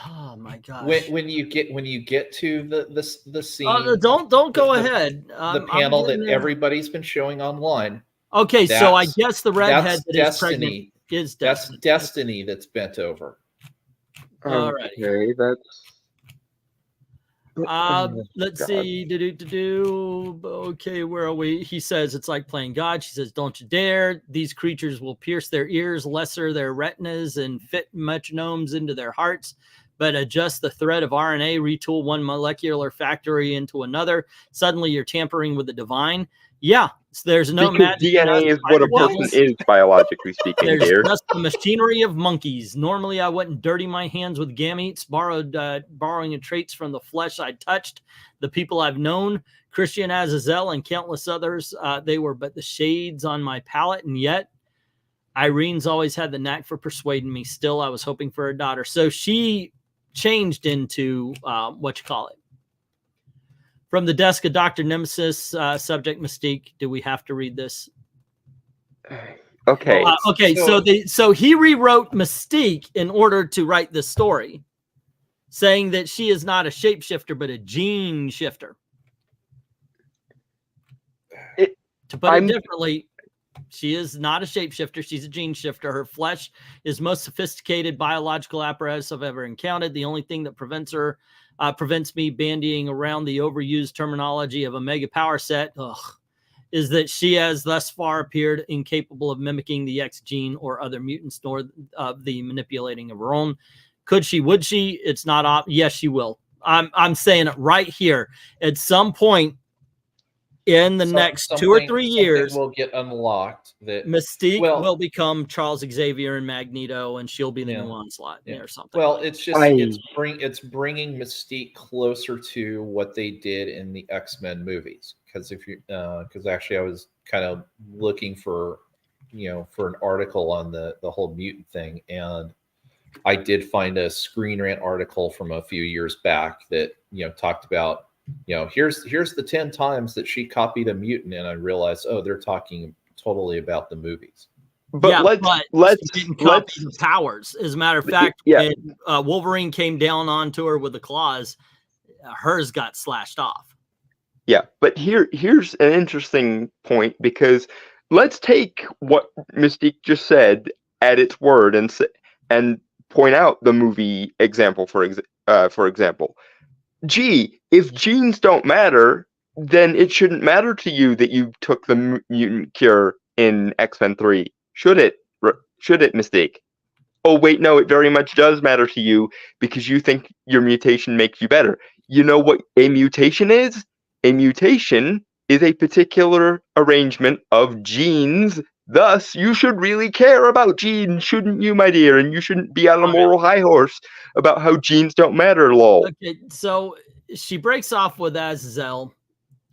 Oh my gosh! When you get to the scene, don't go ahead. The panel that everybody's been showing online. Okay, so I guess the redhead that is pregnant is Destiny. That's Destiny that's bent over. All right. Okay, that's. Let's see. Okay, where are we? He says it's like playing God. She says, "Don't you dare! These creatures will pierce their ears, lesser their retinas, and fit metronomes into their hearts, but adjust the thread of RNA, retool one molecular factory into another. Suddenly, you're tampering with the divine." Yeah, so there's no magic. DNA is what a person is, biologically speaking. There's just the machinery of monkeys. Normally, I wouldn't dirty my hands with gametes, borrowing traits from the flesh I touched. The people I've known, Christian Azazel and countless others, they were but the shades on my palette, and yet Irene's always had the knack for persuading me. Still, I was hoping for a daughter. So she changed into From the desk of Dr. Nemesis, subject Mystique. Do we have to read this? Okay. So he rewrote Mystique in order to write this story, saying that she is not a shapeshifter, but a gene shifter. To put it differently, she is not a shapeshifter. She's a gene shifter. Her flesh is most sophisticated biological apparatus I've ever encountered. The only thing that prevents me bandying around the overused terminology of a mega power set, is that she has thus far appeared incapable of mimicking the X gene or other mutants, nor the manipulating of her own. Could she? Would she? It's not. Yes, she will. I'm saying it right here. At some point in the next 2 or 3 years, will get unlocked. That Mystique will become Charles Xavier and Magneto, and she'll be the new Onslaught or something. Well, it's just it's bringing Mystique closer to what they did in the X-Men movies. Because actually, I was kind of looking for an article on the whole mutant thing, and I did find a Screen Rant article from a few years back that talked about. Here's the 10 times that she copied a mutant, and I realized, they're talking totally about the movies. But let's she didn't copy the powers. As a matter of fact, when Wolverine came down onto her with the claws, hers got slashed off. Yeah, but here's an interesting point, because let's take what Mystique just said at its word and point out the movie example for example. Gee, if genes don't matter, then it shouldn't matter to you that you took the mutant cure in X-Men 3. Should it, Mystique? Oh, wait, no, it very much does matter to you because you think your mutation makes you better. You know what a mutation is? A mutation is a particular arrangement of genes. Thus, you should really care about genes, shouldn't you, my dear? And you shouldn't be on a moral high horse about how genes don't matter, lol. Okay, so she breaks off with Azazel.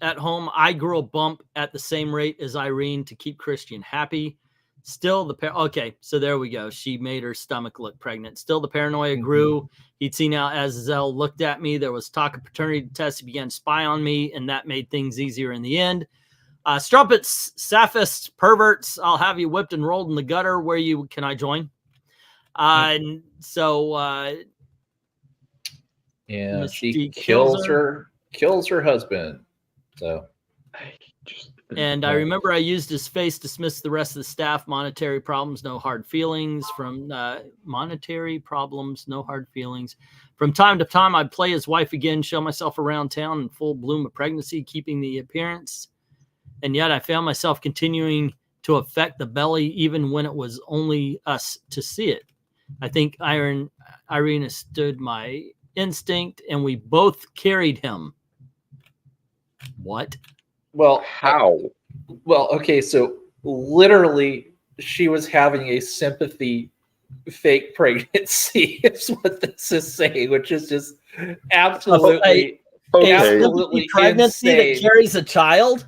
At home, I grew a bump at the same rate as Irene to keep Christian happy. Still, okay, so there we go. She made her stomach look pregnant. Still, the paranoia grew. He'd seen how Azazel looked at me. There was talk of paternity tests. He began to spy on me, and that made things easier in the end. Strumpets, saphists, perverts, I'll have you whipped and rolled in the gutter. Can I join? And so she kills her husband. So I remember I used his face to dismiss the rest of the staff. Monetary problems, no hard feelings. From monetary problems, no hard feelings. From time to time, I'd play his wife again, show myself around town in full bloom of pregnancy, keeping the appearance. And yet I found myself continuing to affect the belly, even when it was only us to see it. I think Irene stood my instinct, and we both carried him. What? Well, how? Well, okay, so literally she was having a sympathy fake pregnancy is what this is saying, which is just absolutely pregnancy insane. that carries a child.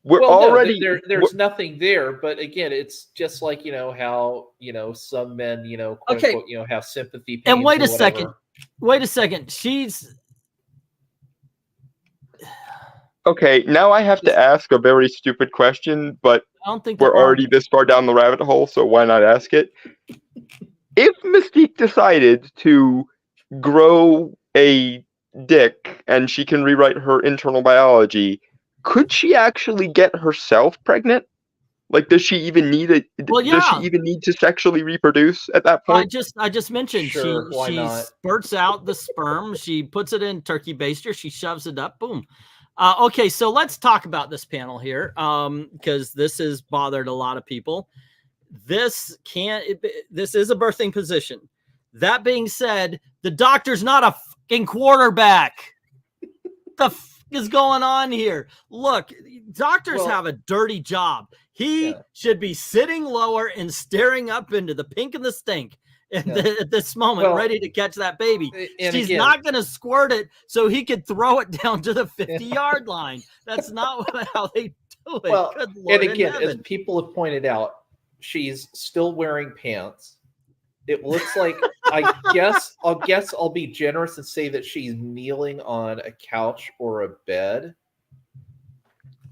There's nothing there, but again, it's just like how some men quote unquote, have sympathy pains. And wait a second, Wait a second. She's Okay, now I have to ask a very stupid question, but I don't think we're that already this far down the rabbit hole, so why not ask it? If Mystique decided to grow a dick and she can rewrite her internal biology, could she actually get herself pregnant? Like, does she even need a? Well, Does she yeah. even need to sexually reproduce at that I point? just mentioned Sure, why she not? spurts out the sperm, she puts it in turkey baster, she shoves it up, boom. Okay, so let's talk about this panel here, because this has bothered a lot of people. This is a birthing position. That being said, the doctor's not a fucking quarterback. The f is going on here? Look, doctors have a dirty job. He should be sitting lower and staring up into the pink and the stink at this moment, ready to catch that baby. She's not going to squirt it so he could throw it down to the 50-yard line. That's not how they do it. Well, good Lord and again, in as heaven. people have pointed out, she's still wearing pants. It looks like I'll be generous and say that she's kneeling on a couch or a bed.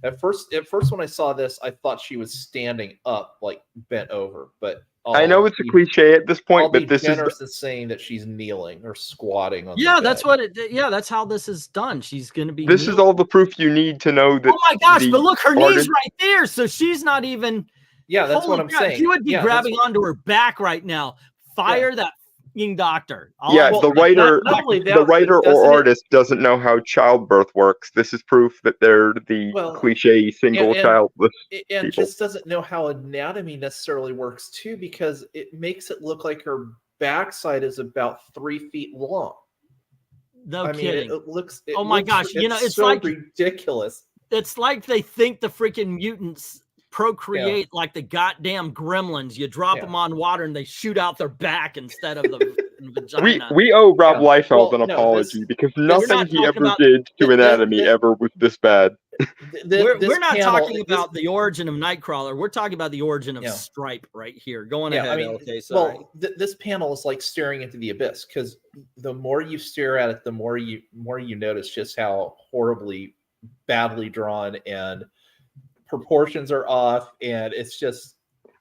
At first when I saw this, I thought she was standing up, like bent over. But I know it's a cliche at this point, but this is generous in saying that she's kneeling or squatting on. Yeah, the that's bed. what it. Yeah, that's how this is done. She's going to be. This is all the proof you need to know that. Oh my gosh! But look, her knee's right there, so she's not even. Yeah, that's what I'm saying. He would be grabbing onto her back right now. Fire that fucking doctor. The writer or artist doesn't know how childbirth works. This is proof that they're the cliche single childless and people. just doesn't know how anatomy necessarily works too, because it makes it look like her backside is about 3 feet long. No kidding. It looks. Oh my gosh! It's so like ridiculous. It's like they think the freaking mutants procreate like the goddamn gremlins. You drop them on water and they shoot out their back instead of the vagina. We owe Rob Liefeld an apology because nothing he ever did to anatomy ever was this bad. We're not talking about the origin of Nightcrawler. We're talking about the origin of Stripe right here. Going ahead. Okay, sorry. Well, this panel is like staring into the abyss, because the more you stare at it, the more you notice just how horribly badly drawn and proportions are off, and it's just.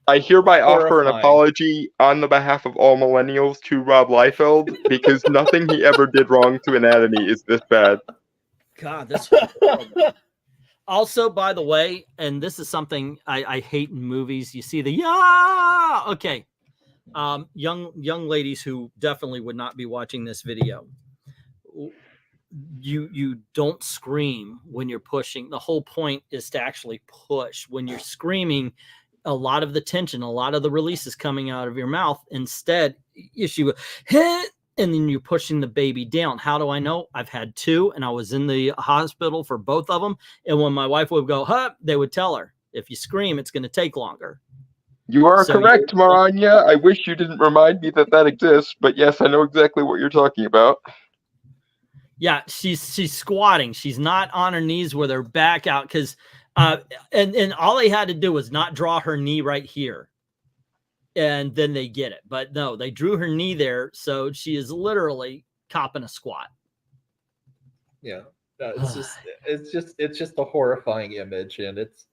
I hereby offer an apology on the behalf of all millennials to Rob Liefeld, because nothing he ever did wrong to anatomy is this bad. God, this. Also, by the way, and this is something I hate in movies. You see the young ladies who definitely would not be watching this video. You don't scream when you're pushing. The whole point is to actually push. When you're screaming, a lot of the tension, a lot of the release is coming out of your mouth. Instead, you hit, and then you're pushing the baby down. How do I know? I've had 2, and I was in the hospital for both of them. And when my wife would go, they would tell her, if you scream, it's going to take longer. You are correct, Maranya. I wish you didn't remind me that exists, but yes, I know exactly what you're talking about. Yeah, she's squatting. She's not on her knees with her back out, because and all they had to do was not draw her knee right here, and then they get it. But no, they drew her knee there, so she is literally copping a squat. Yeah, it's just a horrifying image, and it's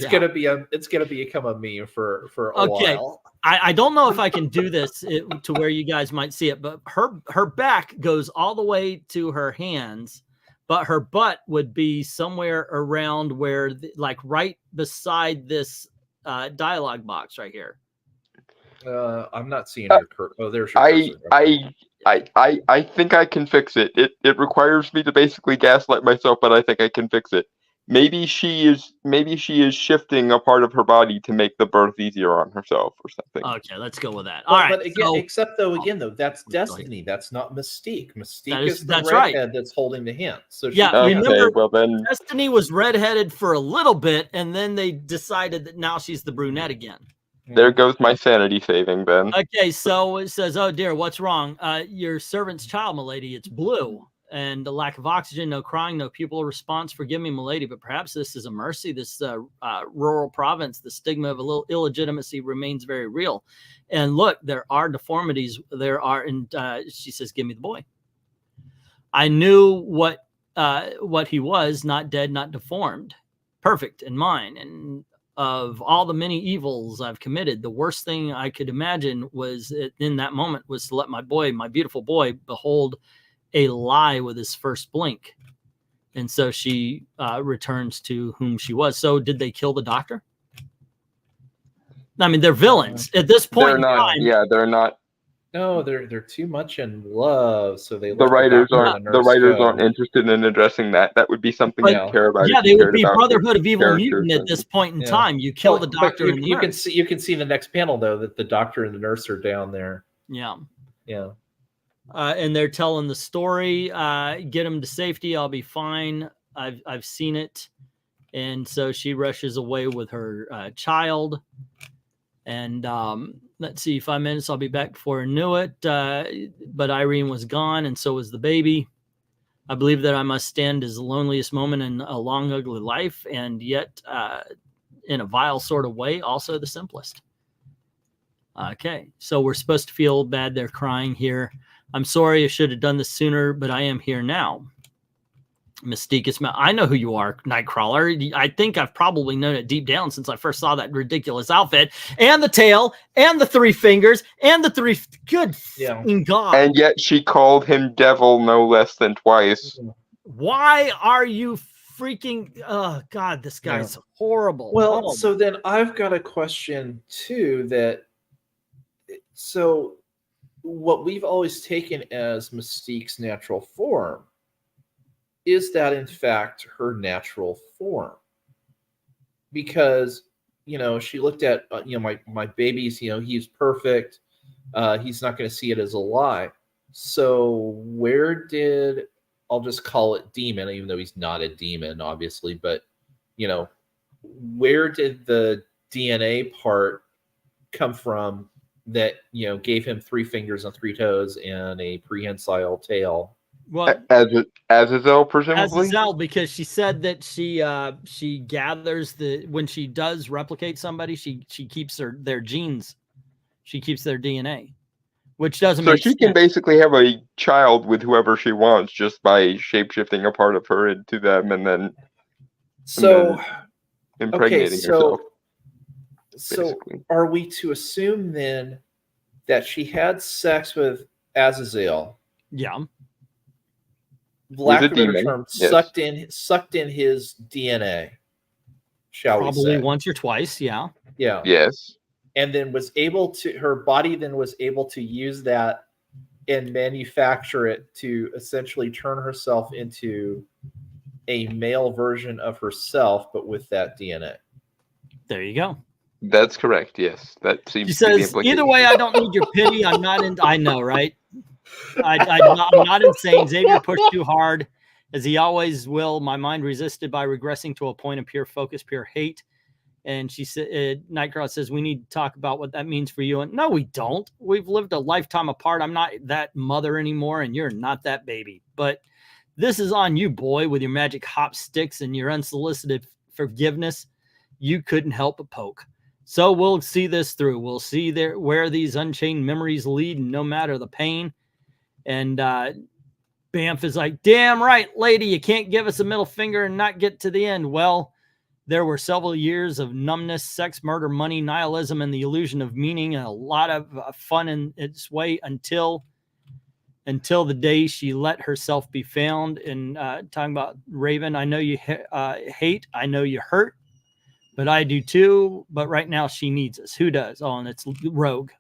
gonna become a meme for a while. I don't know if I can do this to where you guys might see it, but her back goes all the way to her hands, but her butt would be somewhere around where, like right beside this dialogue box right here. I'm not seeing her. Oh, there's your cursor. I think I can fix it. It requires me to basically gaslight myself, but I think I can fix it. Maybe she is shifting a part of her body to make the birth easier on herself or something. Okay, let's go with that. All right. But again, though, that's Destiny. That's not Mystique. Mystique is the redhead that's holding the hand. So remember, well then Destiny was redheaded for a little bit, and then they decided that now she's the brunette again. There goes my sanity saving, Ben. Okay, so it says, "Oh dear, what's wrong? Your servant's child, milady. It's blue." and the lack of oxygen, no crying, no pupil response. Forgive me, milady, but perhaps this is a mercy. This rural province, the stigma of a little illegitimacy remains very real. And look, there are deformities. There are, and she says, give me the boy. I knew what he was, not dead, not deformed, perfect in mine. And of all the many evils I've committed, the worst thing I could imagine was in that moment was to let my boy, my beautiful boy, behold a lie with his first blink. And so she returns to whom she was. So did they kill the doctor? I mean, they're villains at this point. They're not. Yeah, they're not. No, they're too much in love, so they. The writers aren't interested in addressing that. That would be something you care about. Yeah, they would be Brotherhood of Evil Mutant at this point in time. You kill the doctor and the nurse. You can see the next panel though that the doctor and the nurse are down there. Yeah. Yeah. And they're telling the story. Get him to safety. I'll be fine. I've seen it. And so she rushes away with her child. And let's see, 5 minutes, I'll be back before I knew it. But Irene was gone, and so was the baby. I believe that I must stand as the loneliest moment in a long, ugly life, and yet in a vile sort of way, also the simplest. Okay, so we're supposed to feel bad. They're crying here. I'm sorry I should have done this sooner, but I am here now. Mystique is. I know who you are, Nightcrawler. I think I've probably known it deep down since I first saw that ridiculous outfit and the tail and the 3 fingers and the 3. Good God! And yet she called him devil no less than twice. Why are you freaking? Oh God, this guy's horrible. Well, so then I've got a question too. So what we've always taken as Mystique's natural form. Is that in fact her natural form? Because, she looked at, my baby's, he's perfect. He's not going to see it as a lie. So where did, I'll just call it demon, even though he's not a demon, obviously, but, where did the DNA part come from that, gave him 3 fingers and 3 toes and a prehensile tail? Well, Azazel, presumably. Azazel, because she said that she gathers when she does replicate somebody, she keeps their genes, she keeps their DNA, which doesn't. So she can basically have a child with whoever she wants just by shapeshifting a part of her into them, and then impregnating herself. So are we to assume then that she had sex with Azazel? Yeah. Lack of a better term, sucked in his DNA, shall we say? Probably once or twice, yeah. Yeah. Yes. And then her body then was able to use that and manufacture it to essentially turn herself into a male version of herself, but with that DNA. There you go. That's correct. Yes, that seems. She says, either way, I don't need your pity. I'm not in. I know, right? I'm not insane. Xavier pushed too hard, as he always will. My mind resisted by regressing to a point of pure focus, pure hate. And she said, Nightcrawler says, we need to talk about what that means for you. And no, we don't. We've lived a lifetime apart. I'm not that mother anymore, and you're not that baby. But this is on you, boy, with your magic hop sticks and your unsolicited forgiveness. You couldn't help but poke. So we'll see this through. We'll see where these unchained memories lead, no matter the pain. And Banff is like, damn right, lady, you can't give us a middle finger and not get to the end. Well, there were several years of numbness, sex, murder, money, nihilism, and the illusion of meaning, and a lot of fun in its way until the day she let herself be found. And talking about Raven, I know you hate, I know you hurt, but I do too. But right now she needs us. Who does? Oh, and it's Rogue.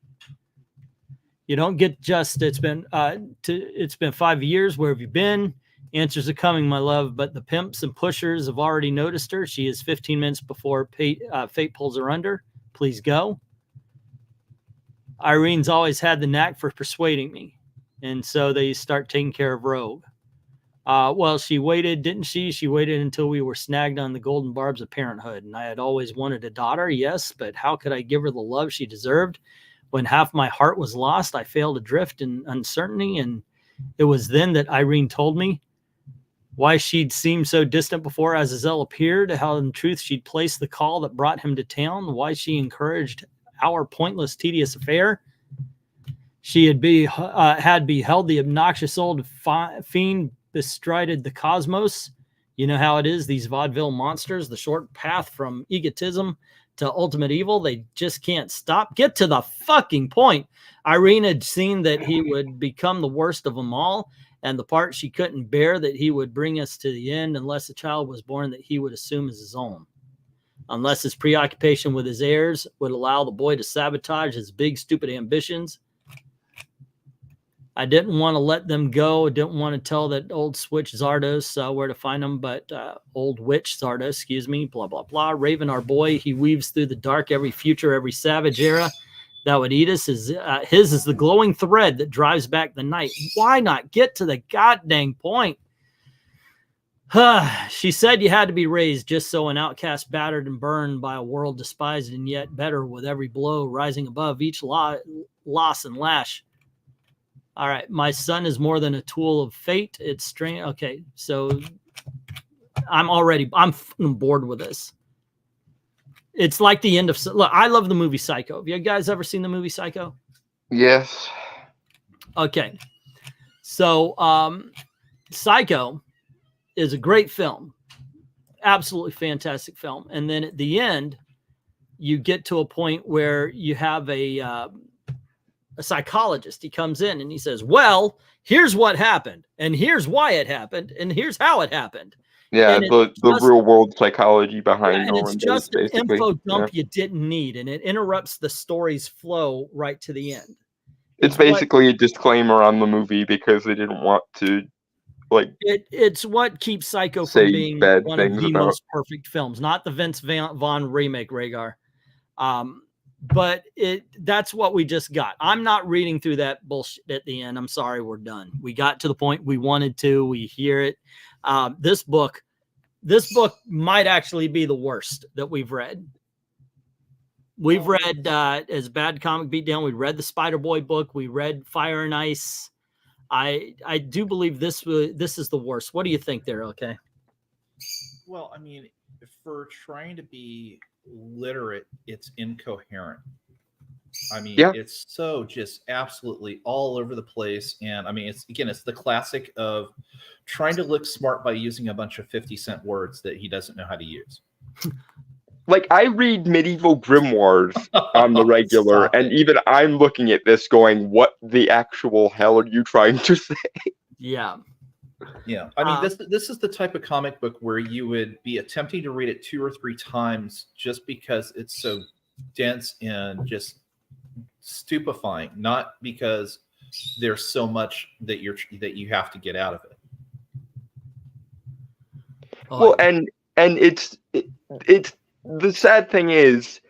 You don't get just, it's been 5 years. Where have you been? Answers are coming, my love, but the pimps and pushers have already noticed her. She is 15 minutes before fate pulls her under. Please go. Irene's always had the knack for persuading me. And so they start taking care of Rogue. Well, she waited, didn't she? She waited until we were snagged on the golden barbs of parenthood. And I had always wanted a daughter, yes, but how could I give her the love she deserved? When half my heart was lost, I failed adrift in uncertainty, and It was then that Irene told me why she'd seemed so distant before Azazel appeared, how in truth she'd placed the call that brought him to town, why she encouraged our pointless, tedious affair. She had beheld the obnoxious old fiend bestrided the cosmos. You know how it is, these vaudeville monsters, the short path from egotism to ultimate evil. They just can't stop. Get to the fucking point. Irene had seen that he would become the worst of them all, and the part she couldn't bear, that he would bring us to the end unless a child was born that he would assume as his own. Unless his preoccupation with his heirs would allow the boy to sabotage his big, stupid ambitions. I didn't want to let them go. I didn't want to tell that old switch Zardos where to find them, but old witch Zardos, excuse me, blah, blah, blah. Raven, our boy, he weaves through the dark every future, every savage era that would eat us. His is the glowing thread that drives back the night. Why not get to the goddamn point? She said you had to be raised just so an outcast battered and burned by a world despised and yet better with every blow rising above each loss and lash. All right, my son is more than a tool of fate. It's strange. Okay, so I'm bored with this. It's like the end of. Look, I love the movie Psycho. Have you guys ever seen the movie Psycho? Yes. Okay, so Psycho is a great film, absolutely fantastic film. And then at the end, you get to a point where you have a psychologist. He comes in and he says, well, here's what happened, and here's why it happened, and here's how it happened. Yeah, the real world psychology behind and it's just an info dump you didn't need, and it interrupts the story's flow right to the end. It's basically a disclaimer on the movie because they didn't want to, like, it's what keeps Psycho from being one of the most perfect films, not the Vince Vaughn remake, Rhaegar. But that's what we just got. I'm not reading through that bullshit at the end. I'm sorry, we're done. We got to the point we wanted to. We hear it. This book might actually be the worst that we've read. We've read as Bad Comic Beatdown. We read the Spider-Boy book. We read Fire and Ice. I do believe this is the worst. What do you think there? Okay. Well, I mean, for trying to be literate, it's incoherent. I mean, it's so just absolutely all over the place. And I mean, it's the classic of trying to look smart by using a bunch of 50-cent words that he doesn't know how to use. Like, I read medieval grimoires on the regular, and even I'm looking at this going, what the actual hell are you trying to say? Yeah. Yeah. I mean, this is the type of comic book where you would be attempting to read it 2 or 3 times just because it's so dense and just stupefying, not because there's so much that you have to get out of it. Well, and it's the sad thing is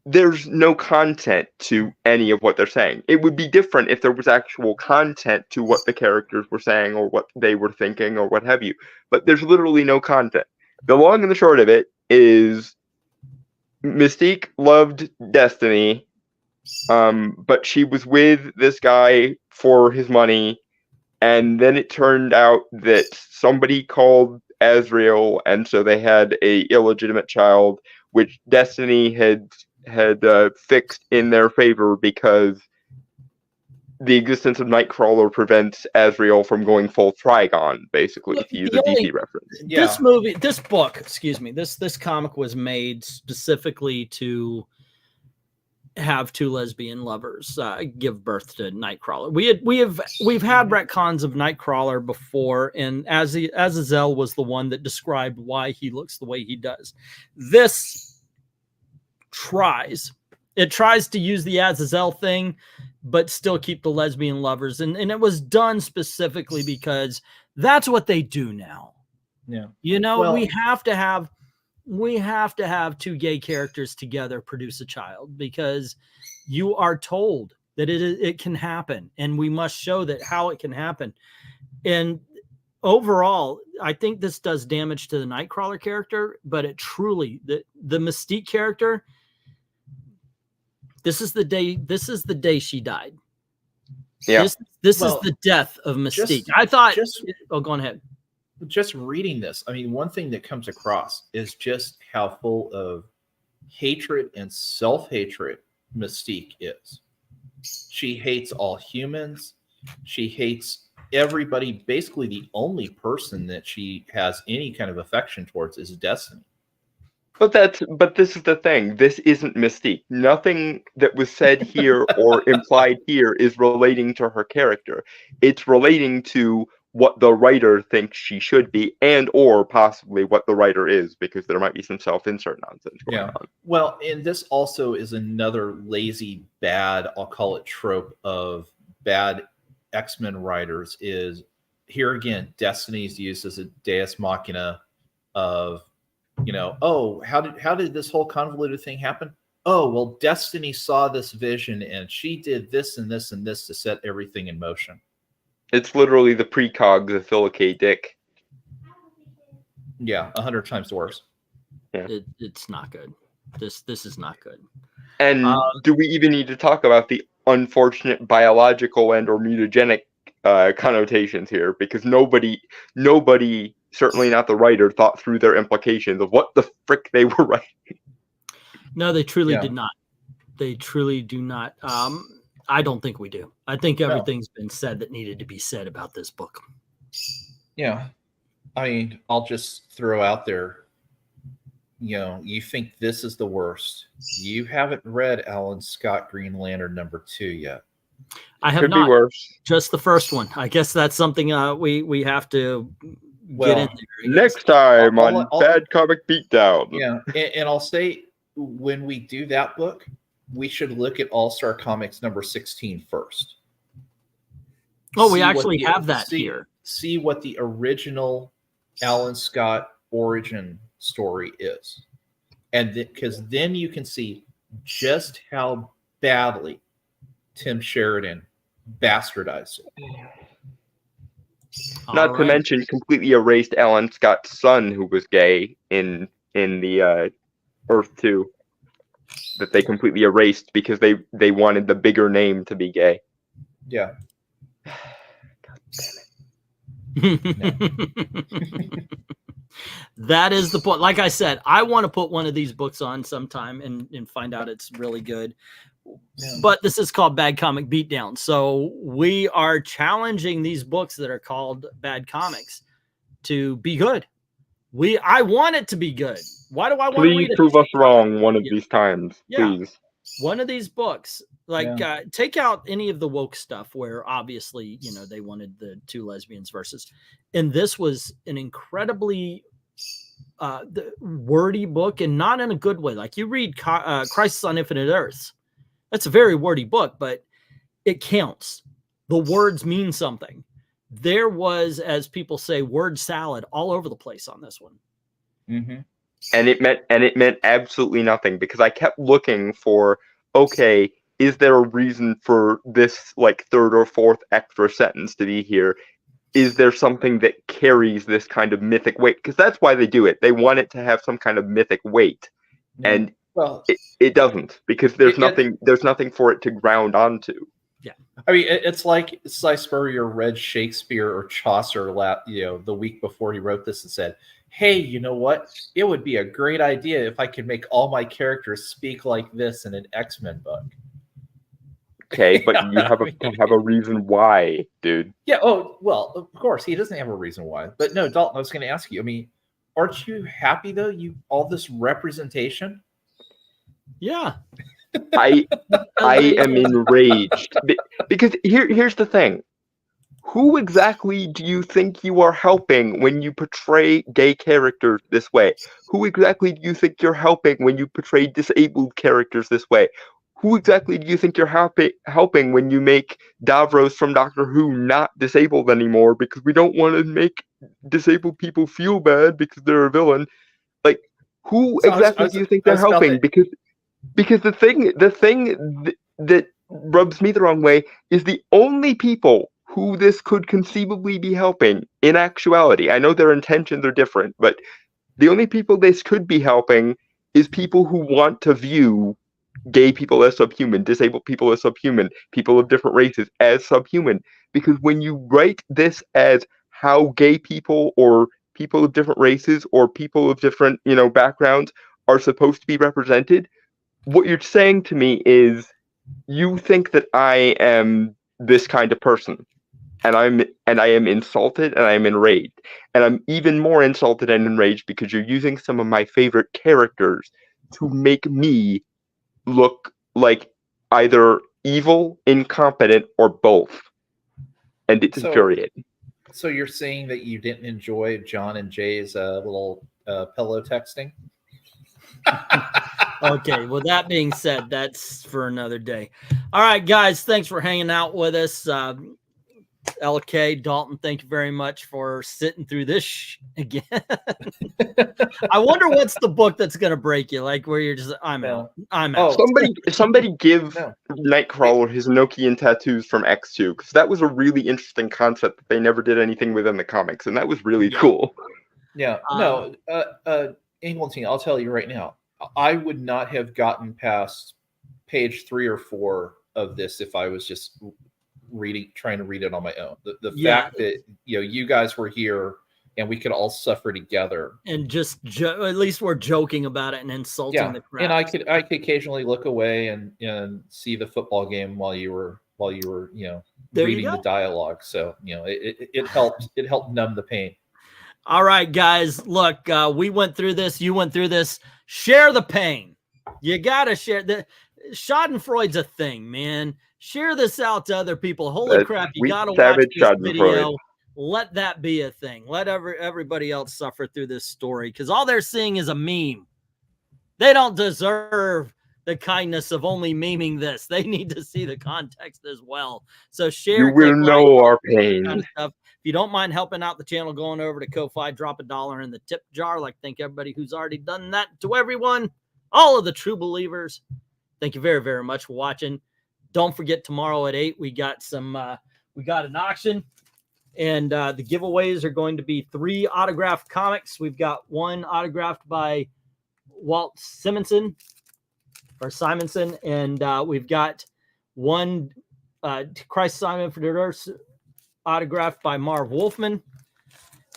there's no content to any of what they're saying. It would be different if there was actual content to what the characters were saying or what they were thinking or what have you. But there's literally no content. The long and the short of it is Mystique loved Destiny, but she was with this guy for his money, and then it turned out that somebody called Azrael, and so they had a illegitimate child, which Destiny had fixed in their favor because the existence of Nightcrawler prevents Azrael from going full Trigon, basically, to use a DC reference. Yeah. This comic was made specifically to have 2 lesbian lovers give birth to Nightcrawler. We've had retcons of Nightcrawler before, and Azazel was the one that described why he looks the way he does. This tries to use the Azazel thing, but still keep the lesbian lovers, and it was done specifically because that's what they do now. Yeah, we have to have 2 gay characters together produce a child, because you are told that it can happen, and we must show that how it can happen. And overall, I think this does damage to the Nightcrawler character, but it truly, the Mystique character, this is the day she died. Yeah. This Well, is the death of Mystique. just- I thought. just- Oh, go on ahead. Just reading this, I mean, one thing that comes across is just how full of hatred and self-hatred Mystique is. She hates all humans. She hates everybody. Basically, the only person that she has any kind of affection towards is Destiny. But this is the thing. This isn't Mystique. Nothing that was said here or implied here is relating to her character. It's relating to what the writer thinks she should be, and or possibly what the writer is, because there might be some self-insert nonsense going on. Well, and this also is another lazy, bad, I'll call it trope of bad X-Men writers is here again, Destiny's used as a deus machina of, oh, how did this whole convoluted thing happen? Oh, well, Destiny saw this vision and she did this and this and this to set everything in motion. It's literally the precogs of Philip K. Dick. Yeah, 100 times worse. Yeah. It's not good. This is not good. And do we even need to talk about the unfortunate biological and or mutagenic connotations here? Because nobody, certainly not the writer, thought through their implications of what the frick they were writing. No, they truly did not. They truly do not. I don't think we do. I think everything's been said that needed to be said about this book. Yeah. I mean, I'll just throw out there, you think this is the worst. You haven't read Alan Scott Green Lantern #2 yet. I have Could not. Be worse. Just the first one. I guess that's something we have to get in there. Next time on Bad Comic Beatdown. Yeah, and I'll say when we do that book, we should look at All-Star Comics #16 first. Oh, we actually have that here. See what the original Alan Scott origin story is. And because then you can see just how badly Tim Sheridan bastardized it. Not to mention completely erased Alan Scott's son, who was gay in the Earth 2. That they completely erased because they wanted the bigger name to be gay. Yeah. God damn it. That is the point. Like I said, I want to put one of these books on sometime and find out it's really good. Yeah. But this is called Bad Comic Beatdown. So we are challenging these books that are called bad comics to be good. I want it to be good. Why do I want to read it? Please prove us wrong one of these times. Please. One of these books, take out any of the woke stuff where obviously, they wanted the two lesbians versus. And this was an incredibly wordy book, and not in a good way. Like you read Crisis on Infinite Earths. That's a very wordy book, but it counts. The words mean something. There was, as people say, word salad all over the place on this one. Mm-hmm. And it meant absolutely nothing, because I kept looking for, okay, is there a reason for this third or fourth extra sentence to be here? Is there something that carries this kind of mythic weight? Because that's why they do it. They want it to have some kind of mythic weight. Yeah. And it doesn't, because there's nothing for it to ground onto. Yeah. I mean, it's like Spurrier read Shakespeare or Chaucer, the week before he wrote this and said, hey, you know what? It would be a great idea if I could make all my characters speak like this in an X-Men book. Okay, but you have a reason why, dude. Yeah, oh, well, of course, he doesn't have a reason why. But no, Dalton, I was going to ask you, I mean, aren't you happy, though, all this representation? Yeah. I am enraged. Because here's the thing. Who exactly do you think you are helping when you portray gay characters this way? Who exactly do you think you're helping when you portray disabled characters this way? Who exactly do you think you're helping when you make Davros from Doctor Who not disabled anymore because we don't want to make disabled people feel bad because they're a villain? Who exactly do you think they're helping? Because the thing that rubs me the wrong way is the only people who this could conceivably be helping in actuality. I know their intentions are different, but the only people this could be helping is people who want to view gay people as subhuman, disabled people as subhuman, people of different races as subhuman. Because when you write this as how gay people or people of different races or people of different, backgrounds are supposed to be represented, what you're saying to me is you think that I am this kind of person. And I am insulted and I am enraged. And I'm even more insulted and enraged because you're using some of my favorite characters to make me look like either evil, incompetent, or both. And it's infuriating. So you're saying that you didn't enjoy John and Jay's little pillow texting? Okay, well, that being said, that's for another day. All right, guys, thanks for hanging out with us. LK, Dalton, thank you very much for sitting through this again. I wonder what's the book that's going to break you, like where you're just, I'm out. Somebody give Nightcrawler his Enochian tattoos from X2, because that was a really interesting concept that they never did anything with in the comics, and that was really cool. Yeah, Engleton, I'll tell you right now, I would not have gotten past page 3 or 4 of this if I was just trying to read it on my own. The fact that you guys were here and we could all suffer together, and just at least we're joking about it and insulting the crap. And I could occasionally look away and see the football game while you were reading the dialogue. So it helped numb the pain. All right, guys, look, we went through this. You went through this. Share the pain. You gotta share the Schadenfreude's a thing, man. Share this out to other people. Holy crap, you gotta watch this video. Let that be a thing. Let everybody else suffer through this story, because all they're seeing is a meme. They don't deserve the kindness of only memeing this. They need to see the context as well. So share. You will know our pain. Kind of stuff. If you don't mind helping out the channel, going over to Ko-Fi, drop $1 in the tip jar. Like, thank everybody who's already done that. To everyone, all of the true believers, thank you very, very much for watching. Don't forget, tomorrow at 8, we got an auction, and the giveaways are going to be 3 autographed comics. We've got 1 autographed by Walt Simonson, and we've got 1 Christ Simon for the Earth autographed by Marv Wolfman.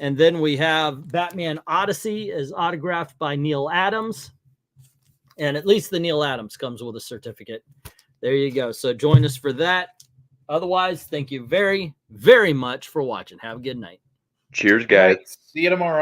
And then we have Batman Odyssey is autographed by Neil Adams. And at least the Neil Adams comes with a certificate. There you go. So join us for that. Otherwise, thank you very, very much for watching. Have a good night. Cheers, guys. See you tomorrow.